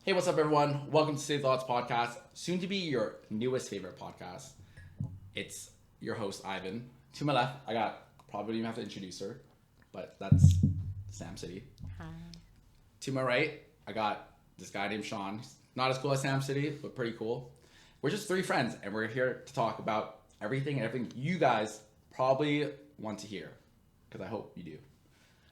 Hey, what's up, everyone? Welcome to City Thots Podcast, soon to be your newest favorite podcast. It's your host, Ivan. To my left, I got, probably don't even have to introduce her, but that's Sam City. Hi. To my right, I got this guy named Sean. He's not as cool as Sam City, but pretty cool. We're just three friends, and we're here to talk about everything you guys probably want to hear, because I hope you do.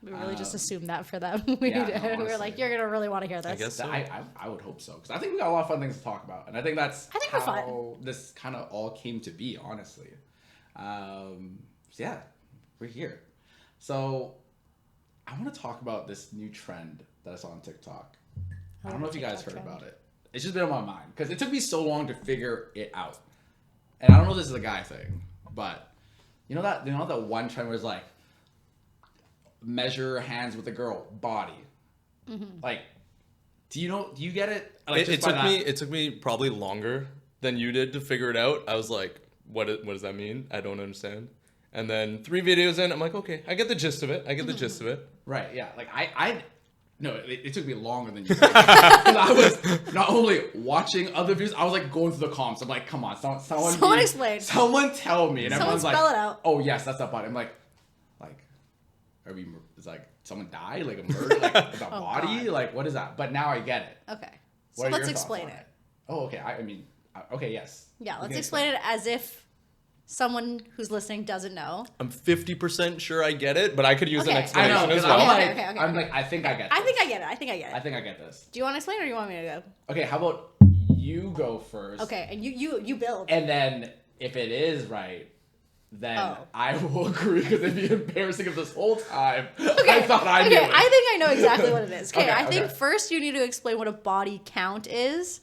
We really just assumed that for them. No, we were like, you're going to really want to hear this. I guess so. I would hope so, because I think we got a lot of fun things to talk about, and I think that's we're how fun. this kind of all came to be, honestly. So yeah, we're here. So I want to talk about this new trend that I saw on TikTok. I don't know if you guys heard about it. It's just been on my mind, because it took me so long to figure it out. And I don't know if this is a guy thing, but you know that one trend where it's like, measure hands with a girl body. Mm-hmm. Like, do you get it? Like, it took me probably longer than you did to figure it out. I was like, what does that mean? I don't understand. And then 3 videos in, I'm like, okay, I get the gist of it. Right, yeah. Like it took me longer than you did. Because I was not only watching other videos, I was like going through the comments. I'm like, come on, someone explain. Someone tell me. And everyone's like, spell it out. Oh yes, that's that body. I'm like, it's like someone died, like a murder, like a body, God. like what is that? But now I get it. Okay. What So are let's your explain thoughts on it. Oh, okay. Okay, yes. Yeah, let's explain it as if someone who's listening doesn't know. I'm 50% sure I get it, but I could use an Okay. explanation I know, as because well. I'm like, I think I get this. I think I get it. I think I get this. Do you want to explain or do you want me to go? Okay, how about you go first? Okay, and you build. And then if it is right, then Oh. I will agree, because it'd be embarrassing if this whole time I thought I knew it. I think I know exactly what it is. Okay, Okay, I think okay. first you need to explain what a body count is.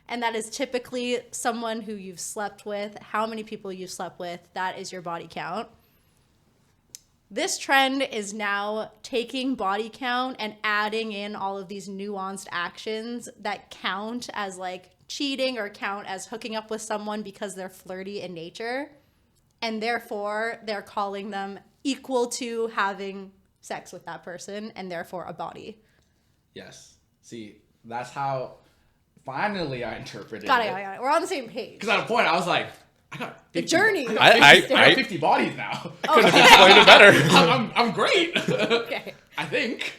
And that is typically someone who you've slept with, how many people you've slept with. That is your body count. This trend is now taking body count and adding in all of these nuanced actions that count as like cheating or count as hooking up with someone because they're flirty in nature. And therefore, they're calling them equal to having sex with that person and therefore a body. Yes. See, that's how finally I interpreted Got it. it. We're on the same page. Because at a point I was like, I got 50, The journey. I got 50 bodies now. Couldn't have explained it better. I'm great. Okay. I think.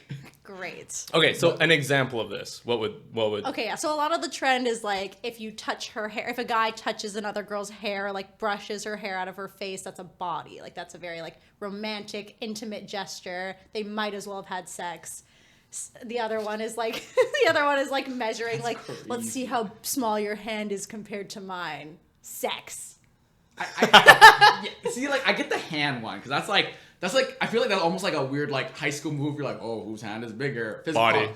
Great. Okay, so an example of this. What would? Okay, yeah. So a lot of the trend is like if you touch her hair, if a guy touches another girl's hair, like brushes her hair out of her face, that's a body. Like that's a very like romantic, intimate gesture. They might as well have had sex. The other one is like measuring, that's like, crazy. Let's see how small your hand is compared to mine. Sex. See, like I get the hand one, because that's like I feel like that's almost like a weird like high school move. You're like, oh, whose hand is bigger? Physical. Body.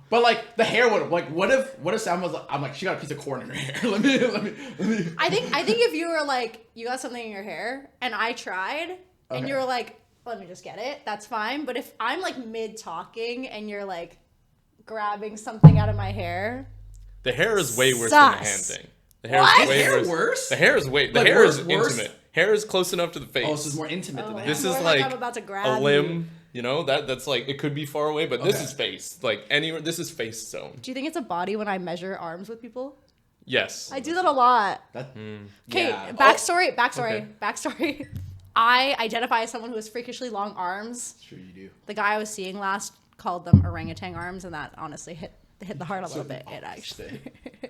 But like the hair one, like what if Sam was like, I'm like, she got a piece of corn in her hair. let me. I think if you were like, you got something in your hair and I tried and you were like, let me just get it, that's fine. But if I'm like mid talking and you're like grabbing something out of my hair, the hair is way worse than the hand thing. The hair What? is way The hair worse. worse? The hair is way. The Like, hair is worse? intimate. Hair is close enough to the face. Oh, so it's more intimate than the This hand. is like like I'm about to grab a you. limb. You know that's like it could be far away, but this Okay. is face. Like anywhere, this is face zone. Do you think it's a body when I measure arms with people? Yes. I do that a lot. Okay, Yeah. backstory. I identify as someone who has freakishly long arms. Sure you do. The guy I was seeing last called them orangutan arms, and that honestly hit the heart a little bit. It actually.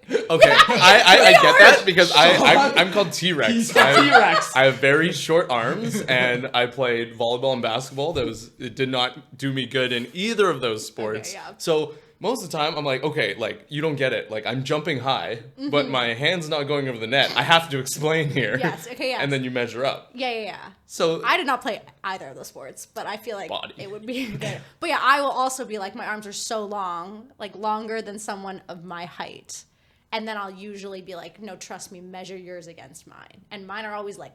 Okay, I get that because I'm called T-Rex. He's a T-Rex. I have very short arms, and I played volleyball and basketball. It did not do me good in either of those sports. Okay, yeah. So most of the time, I'm like, okay, like you don't get it. Like I'm jumping high, but my hand's not going over the net. I have to explain here. Yes. Okay. Yes. And then you measure up. Yeah. So I did not play either of those sports, but I feel like Body. it would be good. But yeah, I will also be like, my arms are so long, like longer than someone of my height. And then I'll usually be like, no, trust me, measure yours against mine. And mine are always like,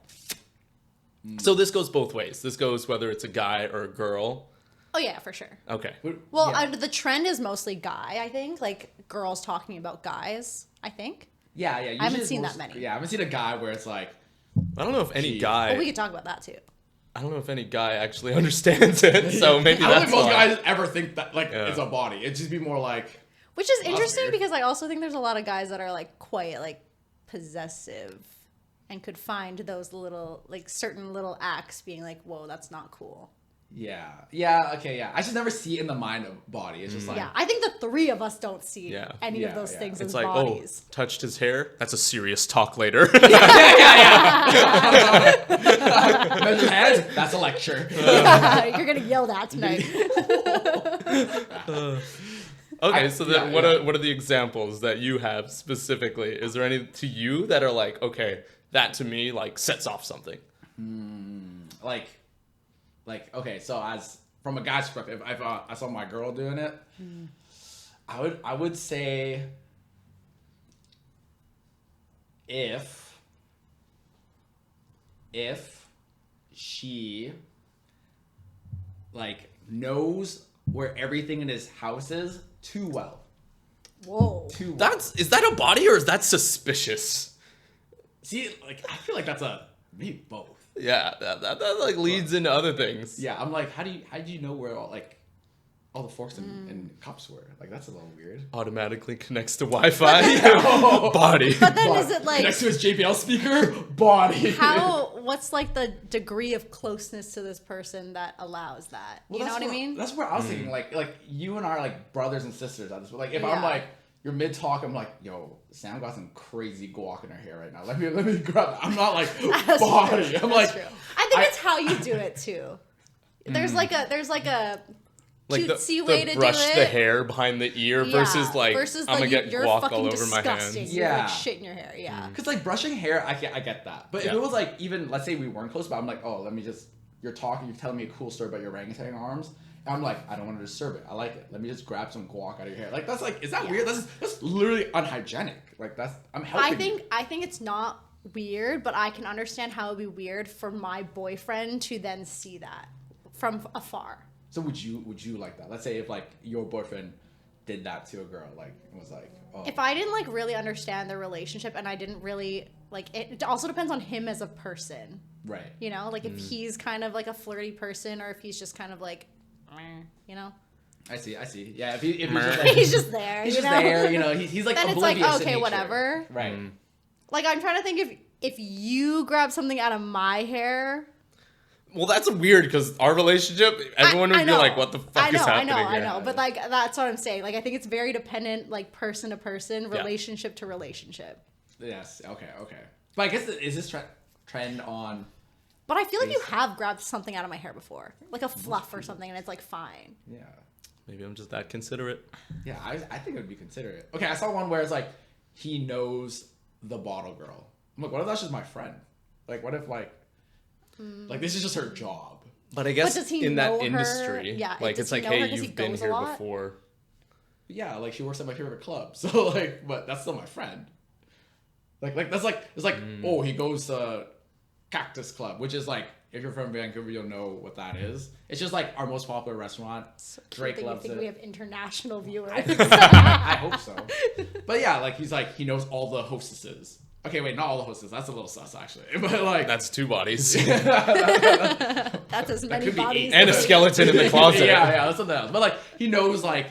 So this goes both ways. This goes whether it's a guy or a girl. oh yeah, for sure. Okay. Well, Yeah. the trend is mostly guy, I think. Like girls talking about guys, I think. Yeah. I haven't seen that many. Yeah, I haven't seen a guy where it's like, I don't know if any Gee. guy. Well, we could talk about that too. I don't know if any guy actually understands it. So maybe I don't that's think most why. guys ever think that like Yeah. it's a body. It'd just be more like, Which is That's interesting weird. because I also think there's a lot of guys that are like quite like possessive and could find those little like certain little acts being like, whoa, that's not cool. Yeah. Okay. Yeah. I just never see it in the mind of body. It's just like. Yeah, I think the three of us don't see Yeah. any Yeah, of those yeah. things It's as like, bodies. oh, touched his hair. That's a serious talk later. Mention head. That's a lecture. You're gonna yell that tonight. Okay, so then what yeah. are the examples that you have specifically? Is there any to you that are like, okay, that to me like sets off something? Like okay, so as from a guy's perspective, if I saw my girl doing it, I would say if she like knows where everything in his house is too well. Whoa. Too well. Is that a body or is that suspicious? See, like I feel like that's maybe both. Yeah, that like leads into other things. Yeah, I'm like, how do you know where all the forks and cups were? Like that's a little weird. Automatically connects to Wi-Fi. Body. But then is it like next to his JBL speaker? Body. what's like the degree of closeness to this person that allows that? Well, You know what I mean? That's where I was thinking, like you and I are like brothers and sisters at this. Like if Yeah. I'm like you're mid talk, I'm like, yo, Sam got some crazy guac in her hair right now. Let me grab it. I'm not like That's body. true. I'm That's like, true. I think it's how you do it too. There's like a Like cutesy the way to brush do it. the hair behind the ear versus like I'm gonna get you're guac fucking all over my disgusting. hands. You have, Yeah. like shit in your hair. Yeah. because like brushing hair, I get that. But if Yeah. it was like even let's say we weren't close, but I'm like, oh, you're talking, you're telling me a cool story about your orangutan arms. And I'm like, I don't want to disturb it. I like it. Let me just grab some guac out of your hair. Like that's like, is that Yeah. weird? That's literally unhygienic. Like I'm helping. I think it's not weird, but I can understand how it'd be weird for my boyfriend to then see that from afar. So would you like that? Let's say if like your boyfriend did that to a girl, like was like, oh, If I didn't like really understand the relationship and I didn't really like it also depends on him as a person. right. You know, like if he's kind of like a flirty person or if he's just kind of like, you know, I see. Yeah, if he's just like, he's just there. he's you just know? there, you know, he's like Then it's like, oblivious to okay, nature. whatever. Right. Like I'm trying to think if you grab something out of my hair. Well, that's weird because our relationship, everyone would be know. like, "What the fuck is happening I here?" know. But like that's what I'm saying. Like I think it's very dependent, like person to person, relationship to relationship. Yes. Okay. But I guess is this trend on? But I feel like you have grabbed something out of my hair before, like a fluff or something, and it's like fine. Yeah. Maybe I'm just that considerate. Yeah. I think it would be considerate. Okay. I saw one where it's like he knows the bottle girl. I'm like, what if that's just my friend? Like, what if like this is just her job? But I guess does he in know that her? industry, Yeah, like does it's he like, know her hey, 'cause he you've been goes a here lot? before. Yeah. Like she works at my favorite club. So like, but that's still my friend. Like that's like it's like oh he goes to Cactus Club, which is like if you're from Vancouver you'll know what that is. It's just like our most popular restaurant. Drake You loves think it. we have international viewers? I hope so. But yeah, like he's like he knows all the hostesses. Okay, wait, not all the hostesses. That's a little sus actually. But like That's 2 bodies That's as many could be bodies. 8. and a skeleton in the closet. yeah, that's something else. But like he knows like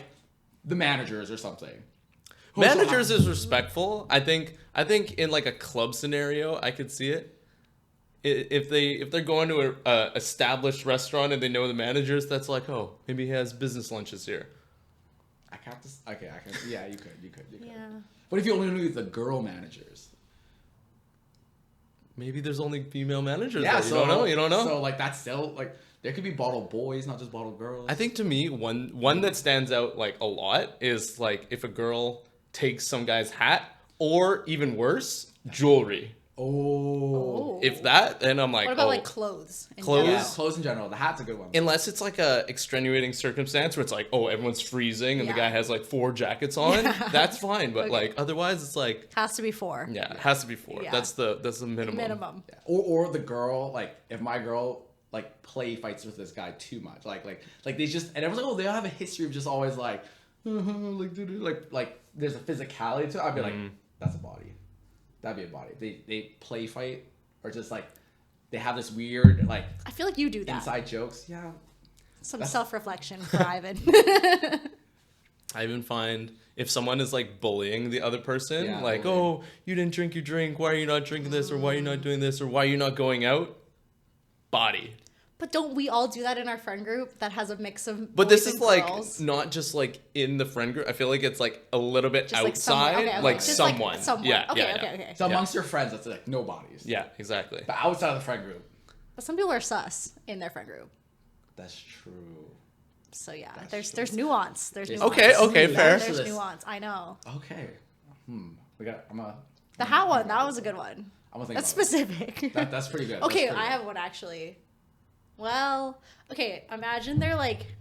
the managers or something. Managers is respectful. I think in like a club scenario, I could see it. If they're going to a established restaurant and they know the managers, that's like, oh, maybe he has business lunches here. I can't just okay. I can. Yeah, you could. Yeah. What if you only knew the girl managers? Maybe there's only female managers. Yeah, that you don't know. So like that's still like there could be bottle boys, not just bottle girls. I think to me, one that stands out like a lot is like if a girl takes some guy's hat, or even worse, jewelry. Oh. If that, then I'm like, What about oh. like clothes? in Clothes? general? Yeah, clothes in general. The hat's a good one. Unless it's like a extenuating circumstance where it's like, oh, everyone's freezing and the Yeah. guy has like 4 jackets on, that's fine. But Okay. like otherwise, it's like, Has to be 4. yeah, it has to be 4. Yeah. That's the minimum. Minimum. Yeah. Or the girl, like if my girl like play fights with this guy too much, like they just and everyone's like, oh, they all have a history of just always like like there's a physicality to it. I'd be like, that's a body. That'd be a body. They play fight or just like they have this weird like I feel like you do that. inside jokes. Yeah. Some self-reflection for Ivan. I even find if someone is like bullying the other person, Yeah, like, bullying. oh, you didn't drink your drink, why are you not drinking this, or why are you not doing this, or why are you not going out? Body. But don't we all do that in our friend group that has a mix of But boys this is and like girls? not just like in the friend group. I feel like it's like a little bit Just like someone- outside, okay, okay. like Just someone. like someone. Yeah, Okay, yeah, okay, yeah. okay. So amongst your friends, that's like no bodies. Yeah, exactly. But outside of the friend group, But some people are sus in their friend group. that's true. So yeah, That's there's true. nuance. There's There's- nuance. Okay, fair. There's This- nuance. I know. Okay. We got. The hat one, that was a good one. I'm gonna think That's about it. specific. That's pretty good. That's Okay, pretty I good. have one actually. Well, okay, imagine they're like,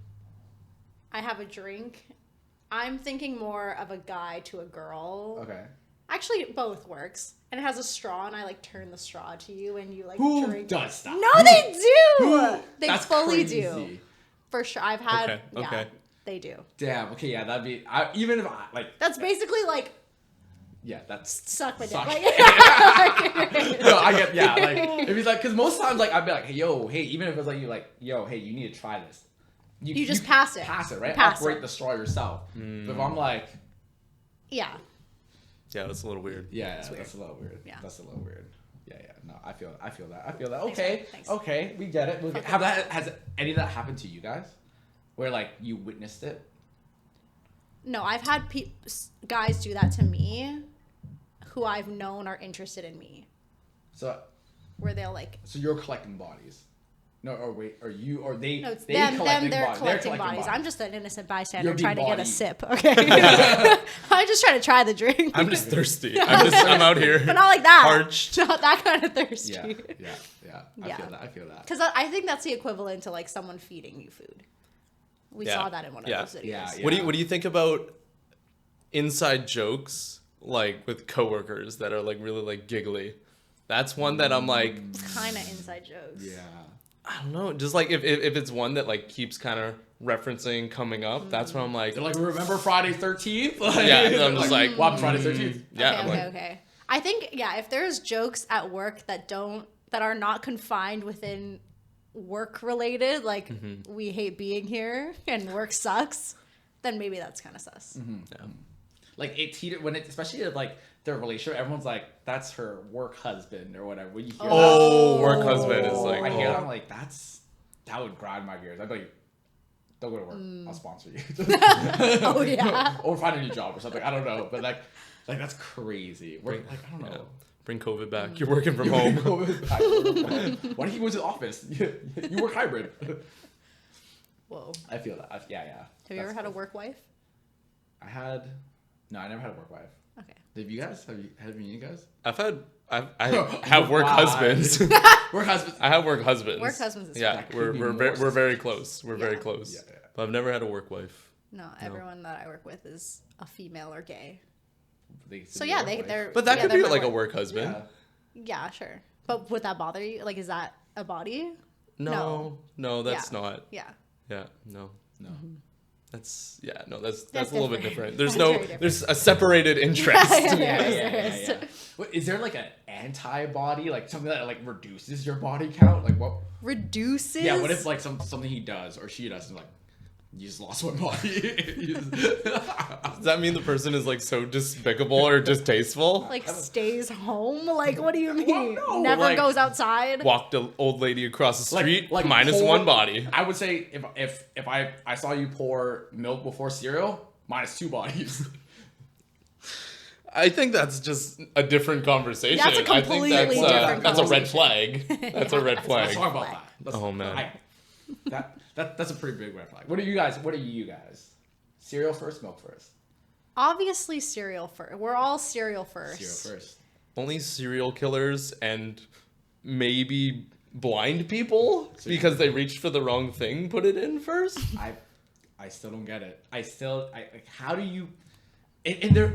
I have a drink. I'm thinking more of a guy to a girl. Okay. Actually, both works. And it has a straw, and I like turn the straw to you, and you like Who drink. does that? No, they do. Who? They That's fully crazy. do. For sure, I've had. Okay, Yeah, okay. they do. Damn. Okay. Yeah. That'd be. Even if I like. That's basically like Yeah. That's. suck my dick. Suck. Like, No, I get. Yeah. Like if he's like, because most times like I'd be like, hey, yo, hey, even if it's like you like, yo, hey, you need to try this. You just pass it. Pass it, right? Pass Operate it. the straw yourself. But if I'm like, yeah. Yeah, that's a little weird. yeah, That's weird. that's a little weird. Yeah. That's a little weird. Yeah. No, I feel that. Thanks, Okay. man. Thanks. Okay. We get it. Has any of that happened to you guys? Where like you witnessed it? No, I've had guys do that to me who I've known are interested in me. So Where they'll like, you're collecting bodies. No, or wait, are you, or they, no, it's they them, collecting they're bodies. collecting bodies. I'm just an innocent bystander You're trying to being get a bodied. sip, okay? I'm just trying to try the drink. I'm just thirsty. I'm out here. But not like that. Parched. Not that kind of thirsty. Yeah. I Yeah. feel that. Because I think that's the equivalent to like someone feeding you food. We Yeah. saw that in one of Yeah. those videos. Yeah. What do you think about inside jokes like with coworkers that are like really like giggly? That's one that I'm like, It's kind of inside jokes. Yeah. I don't know. Just like if it's one that like keeps kind of referencing coming up, that's when I'm like, They're like, remember Friday 13th? Like, yeah. And I'm just like, what happened Friday 13th? yeah. Okay, I'm okay, like, okay. I think if there's jokes at work that are not confined within work related, like we hate being here and work sucks, then maybe that's kind of sus. yeah. Like it's heated when it, especially if, like their relationship. Everyone's like, that's her work husband or whatever. When you hear Oh, work husband is like, I hear that, I'm oh. like, that would grind my gears. I'd be like, don't go to work. I'll sponsor you. Oh yeah. Or find a new job or something. I don't know, but like that's crazy. Like I don't know. Yeah. Bring COVID back. You're working from home. Why do you go to the office? You work hybrid. Whoa. I feel that. Yeah. Have you ever had a work wife? No, I never had a work wife. Okay. Have you guys? Have you guys? I have work Wow. husbands. Work husbands. I have work husbands. Work husbands is Yeah, That could we're be we're more we're very close. We're very Yeah. close. Yeah. But I've never had a work wife. No, everyone that I work with is a female or gay. They So yeah, they're. But that yeah, could they're be my like a work husband. Yeah. Yeah, sure. But would that bother you? Like, is that a body? No, that's Yeah. not. Yeah. Yeah, no. No. That's that's That's a little bit different. different. There's That's no very different. there's a separated interest. Yeah. What, is there like an antibody, like something that like reduces your body count? Like what? Reduces. Yeah. What if like something he does or she does, and like you just lost one body? You just- Does that mean the person is like so despicable or distasteful? like stays home? Like, what do you mean? no, Never like- goes outside. Walked an old lady across the street, like minus pour- one body. I would say if I saw you pour milk before cereal, minus 2 bodies. I think that's just a different conversation. That's a I think completely that's different a red conversation. flag. That's a red Let's flag. talk about that. Oh, man. That's a pretty big red flag. What are you guys? Cereal first, milk first? Obviously, cereal first. We're all cereal first. Cereal first. Only serial killers and maybe blind people because they reached for the wrong thing put it in first. I still don't get it. I like, how do you? And they're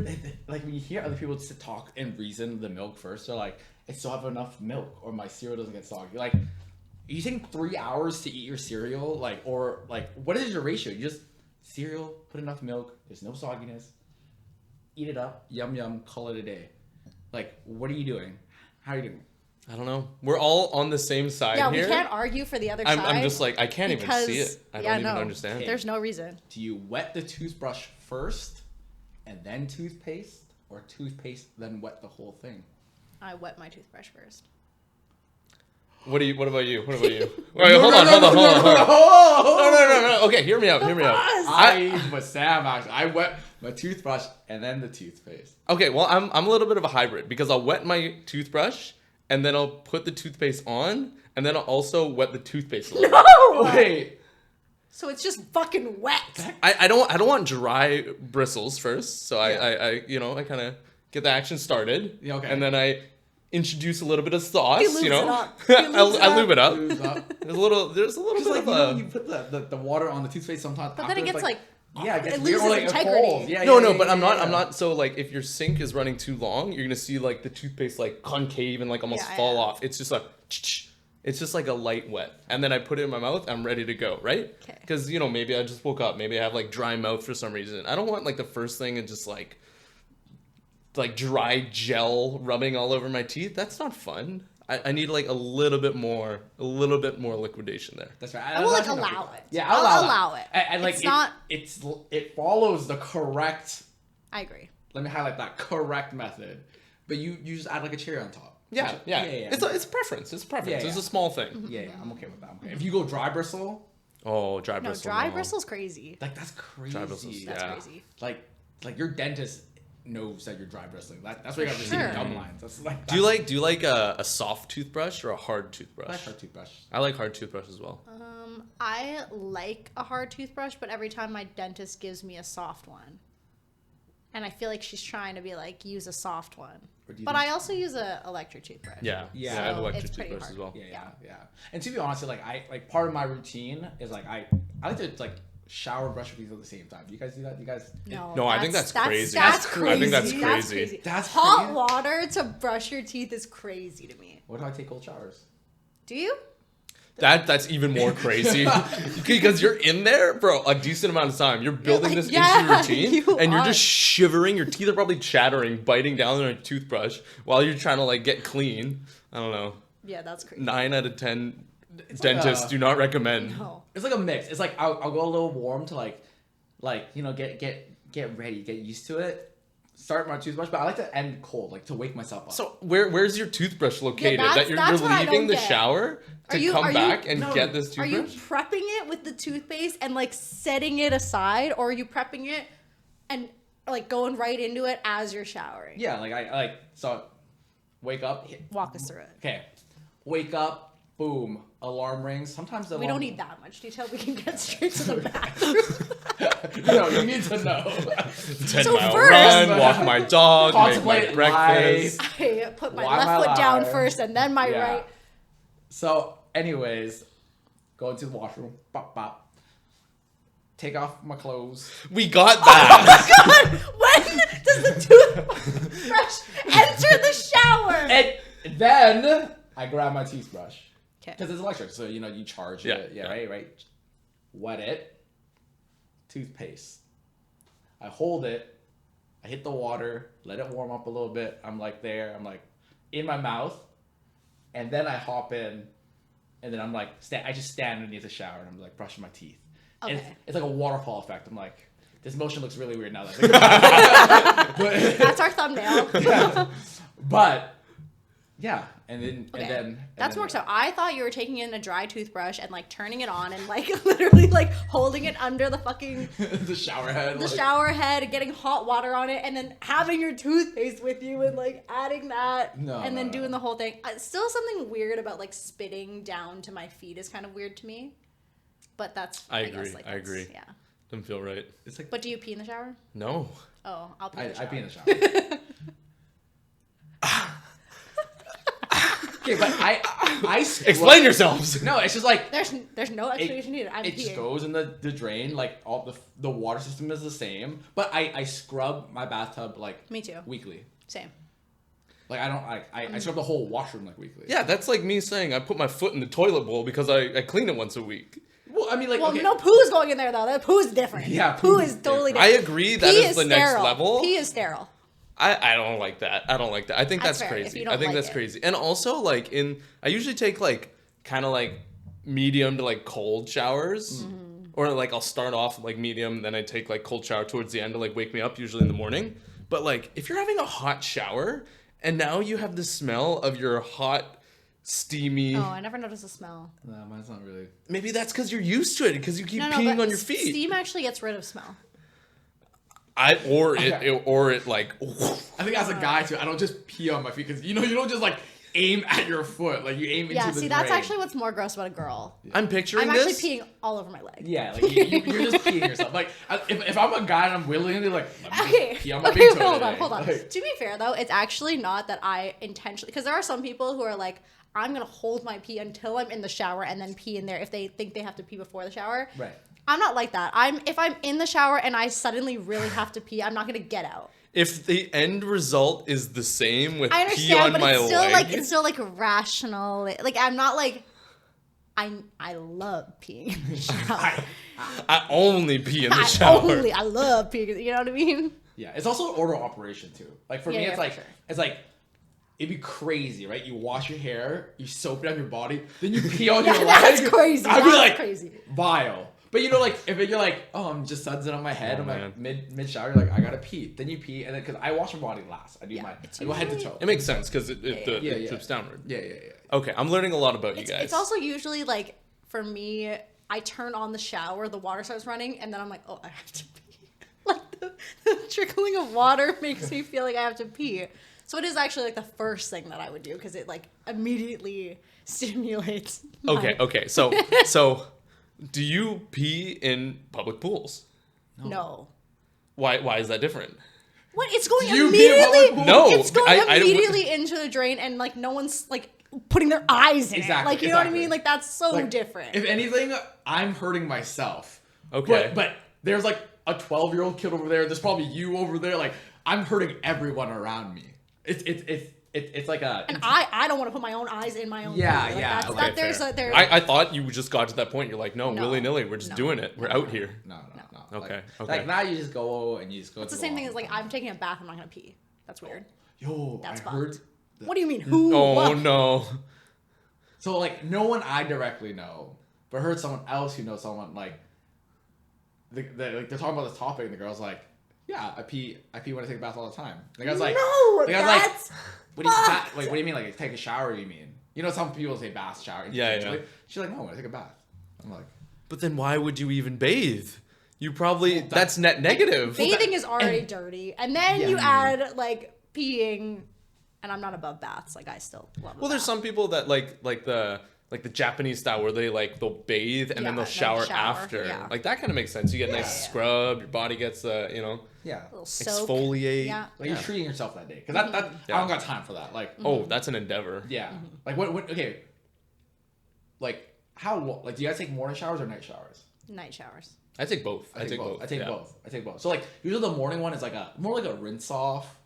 like, when you hear other people talk and reason the milk first, they're like, I still have enough milk, or my cereal doesn't get soggy. Like, you take 3 hours to eat your cereal, like, or like, what is your ratio? You just cereal, put enough milk, there's no sogginess, eat it up, yum yum, call it a day. Like, what are you doing? How are you doing? I don't know. We're all on the same side Yeah, here. we can't argue for the other side. I'm just like, I can't because- even see it. I yeah, don't even no. understand. There's no reason. Do you wet the toothbrush first and then toothpaste, or toothpaste then wet the whole thing? I wet my toothbrush first. What about you? Wait, hold on. No. Okay, hear me out. I'm with Sam, actually. I wet my toothbrush and then the toothpaste. Okay, well, I'm a little bit of a hybrid because I'll wet my toothbrush and then I'll put the toothpaste on and then I'll also wet the toothpaste a little bit. No! Wait. So it's just fucking wet. I don't want dry bristles first, so Yeah. I kind of get the action started. Yeah, okay. And then I introduce a little bit of sauce, He lubes it up. I lube it up. Lubes up. There's a little Just bit like, of you put the water on the toothpaste sometimes. But then it gets like yeah, it gets it weird, loses or like integrity. It falls. Yeah, No, yeah, but yeah, I'm yeah. not. So like, if your sink is running too long, you're gonna see like the toothpaste like concave and like almost Yeah, fall yeah. off. It's just like, it's just like a light wet, and then I put it in my mouth. I'm ready to go, right? Okay. Because maybe I just woke up. Maybe I have like dry mouth for some reason. I don't want like the first thing and just like dry gel rubbing all over my teeth. That's not fun. I need like a little bit more liquidation there. That's right. I will like allow it. Yeah, I'll allow it. And like It's not. it follows the correct. I agree. Let me highlight that correct method. But you just add like a cherry on top. Yeah. Yeah. It's preference. It's preference. Yeah, It's yeah. a small thing. Yeah, I'm okay with that. Okay. If you go dry bristle, Oh, dry No, bristle. dry no. bristle's crazy. like that's crazy. Dry bristles, That's yeah. crazy. Like your dentist knows that you're dry bristling. That's why you got receiving Sure. gum lines. That's like. Do you like a soft toothbrush or a hard toothbrush? I like hard toothbrush. I like hard toothbrush as well. I like a hard toothbrush, but every time my dentist gives me a soft one. And I feel like she's trying to be like, use a soft one. Or do you But think- I also use a electric toothbrush. Yeah. Yeah. I have So electric it's pretty toothbrush hard. as well. Yeah. And to be honest, like part of my routine is like I like to like shower and brush your teeth at the same time. Do you guys do that? You guys? No, I think that's crazy. That's I crazy. think that's crazy. That's hot crazy. water to brush your teeth is crazy to me. What do I take cold showers? Do you? That's even more crazy because you're in there, bro, a decent amount of time. You're building this into your routine, and you're just shivering. Your teeth are probably chattering, biting down on a toothbrush while you're trying to like get clean. I don't know. Yeah, that's crazy. 9 out of 10 It's dentists like do not recommend. No. It's like a mix. It's like I'll go a little warm to like get ready, get used to it. Start my toothbrush, but I like to end cold, like to wake myself up. So where's your toothbrush located? that's- that you're that's what I leaving don't the get. shower to Are you- come are you- back and No. get this Are you toothbrush? prepping it with the toothpaste and like setting it aside, or are you prepping it and like going right into it as you're showering? yeah, like I like so wake up. Walk us through it. Okay, wake up. Boom. Alarm rings. Sometimes the We alarm... don't need that much detail. We can get straight to the bathroom. No, you need to know. 10-mile first- run, walk my dog, make my Contemplate breakfast. I put my Why left am I foot down live? first and then my Yeah. right. So, anyways, go into the washroom. Bop bop. Take off my clothes. We got that. God, when does the toothbrush enter the shower? And then I grab my toothbrush. Okay. Because it's electric, so you charge it. Yeah, right. Wet it. Toothpaste. I hold it. I hit the water. Let it warm up a little bit. I'm like there. I'm like in my mouth, and then I hop in, and then I'm like I just stand underneath the shower and I'm like brushing my teeth. And Okay. it's like a waterfall effect. I'm like, this motion looks really weird now that I think about it. That's our thumbnail. But yeah, and then Okay. and then That's then, more so. I thought you were taking in a dry toothbrush and like turning it on and like literally like holding it under the fucking the shower head. the shower head and getting hot water on it and then having your toothpaste with you and like adding that No, and then no. doing the whole thing. Still something weird about like spitting down to my feet is kind of weird to me. But that's I guess, agree. like, I agree. Yeah. Doesn't feel right. It's like But do you pee in the shower? No. Oh, I'll pee in the shower. I pee in the shower. Okay, but I scrub- Explain yourselves. No, it's just like There's no explanation needed. I'm it just peeing. goes in the drain. Like all the water system is the same, but I scrub my bathtub like Me too. weekly. Same. Like I don't I scrub the whole washroom like weekly. Yeah, that's like me saying I put my foot in the toilet bowl because I clean it once a week. Well, I mean like Well, okay. no poo is going in there though. That poo is different. Yeah, poo poo is is totally different. different. I agree that Pee is the next sterile. level. Pee is sterile. I don't like that. I don't like that. I think That's that's fair, if crazy. you I don't think like that's it. crazy. And also like I usually take like kind of like medium to like cold showers. Or like I'll start off like medium, then I take like cold shower towards the end to like wake me up, usually in the morning. But like if you're having a hot shower and now you have the smell of your hot, steamy. Oh, I never noticed the smell. No, mine's not really. Maybe that's because you're used to it because you keep peeing on your feet. Steam actually gets rid of smell. Or it like. I think as a guy too, I don't just pee on my feet because you don't just like aim at your foot, like you aim into the Yeah, see, that's drain. actually what's more gross about a girl. I'm picturing I'm this. actually peeing all over my leg. Yeah, like you're just peeing yourself. Like if I'm a guy and I'm willingly like, let me Okay, just pee on my big toe hold today. on. Like, To be fair though, it's actually not that I intentionally, because there are some people who are like, I'm gonna hold my pee until I'm in the shower and then pee in there if they think they have to pee before the shower. right. I'm not like that. If I'm in the shower and I suddenly really have to pee, I'm not gonna get out. If the end result is the same with I pee on understand, but my it's still leg, it's still like rational. Like I'm not like I love peeing in the shower. I only pee in the shower. I love peeing. You know what I mean? Yeah, it's also an order of operation too. Like for me, it's for like sure. it's like it'd be crazy, right? You wash your hair, you soap it on your body, then you pee on your leg. That's crazy. I'd be That's like crazy. vile. But like if you're like, oh, I'm just suds it on my head. Oh, I'm man. like mid shower. You're like, I gotta pee. Then you pee, and then because I wash my body last, I do I go head to toe. It makes sense because it Yeah. drips downward. Yeah. Okay, I'm learning a lot about you guys. It's also usually like for me, I turn on the shower, the water starts running, and then I'm like, oh, I have to pee. Like the trickling of water makes me feel like I have to pee. So it is actually like the first thing that I would do because it like immediately stimulates. Okay. So, do you pee in public pools? No. Why is that different? What? It's going You pee in public immediately. pools? No, It's going I don't- immediately into the drain, and like no one's like putting their eyes in Exactly, it. Like you know what I exactly. mean? Like that's so Like, different. If anything, I'm hurting myself. Okay. But there's like a 12-year-old kid over there. There's probably you over there. Like I'm hurting everyone around me. It's like a. And I don't want to put my own eyes in my own. Yeah, food. Like, yeah, That's, okay, that, there's fair. a there. I thought you just got to that point. You're like, no, No. willy-nilly. We're just No. doing it. We're out here. No. Okay, Like, okay. like now you just go and you just go. It's to the same thing as bathroom. like I'm taking a bath. I'm not gonna pee. That's weird. Yo, That's I heard. fucked. What do you mean? Who? Oh what? no. So like no one I directly know, but heard someone else who knows someone like. They're talking about this topic and the girl's like, yeah, I pee when I take a bath all the time. The guy's like, No, the guy's like, that's what do you fucked. what do you mean like take a shower? You mean some people say bath shower? Yeah. interchangeably. She's like, no, when I take a bath. I'm like, But then why would you even bathe? You probably Well, that's net negative. bathing is already dirty, and then you add like peeing, and I'm not above baths. Like I still love. Well, there's some people that like the Japanese style where they'll bathe and Yeah, then they'll then shower shower, after. yeah. Like that kind of makes sense. You get a nice scrub, your body gets yeah, a little soak. exfoliate. Yeah. like you're treating yourself that day because that I don't got time for that. Like, Oh, that's an endeavor. yeah, like what? Okay, like how? Like, do you guys take morning showers or night showers? Night showers. I take both. I take both. Yeah. I take both. So like usually the morning one is like more like a rinse off,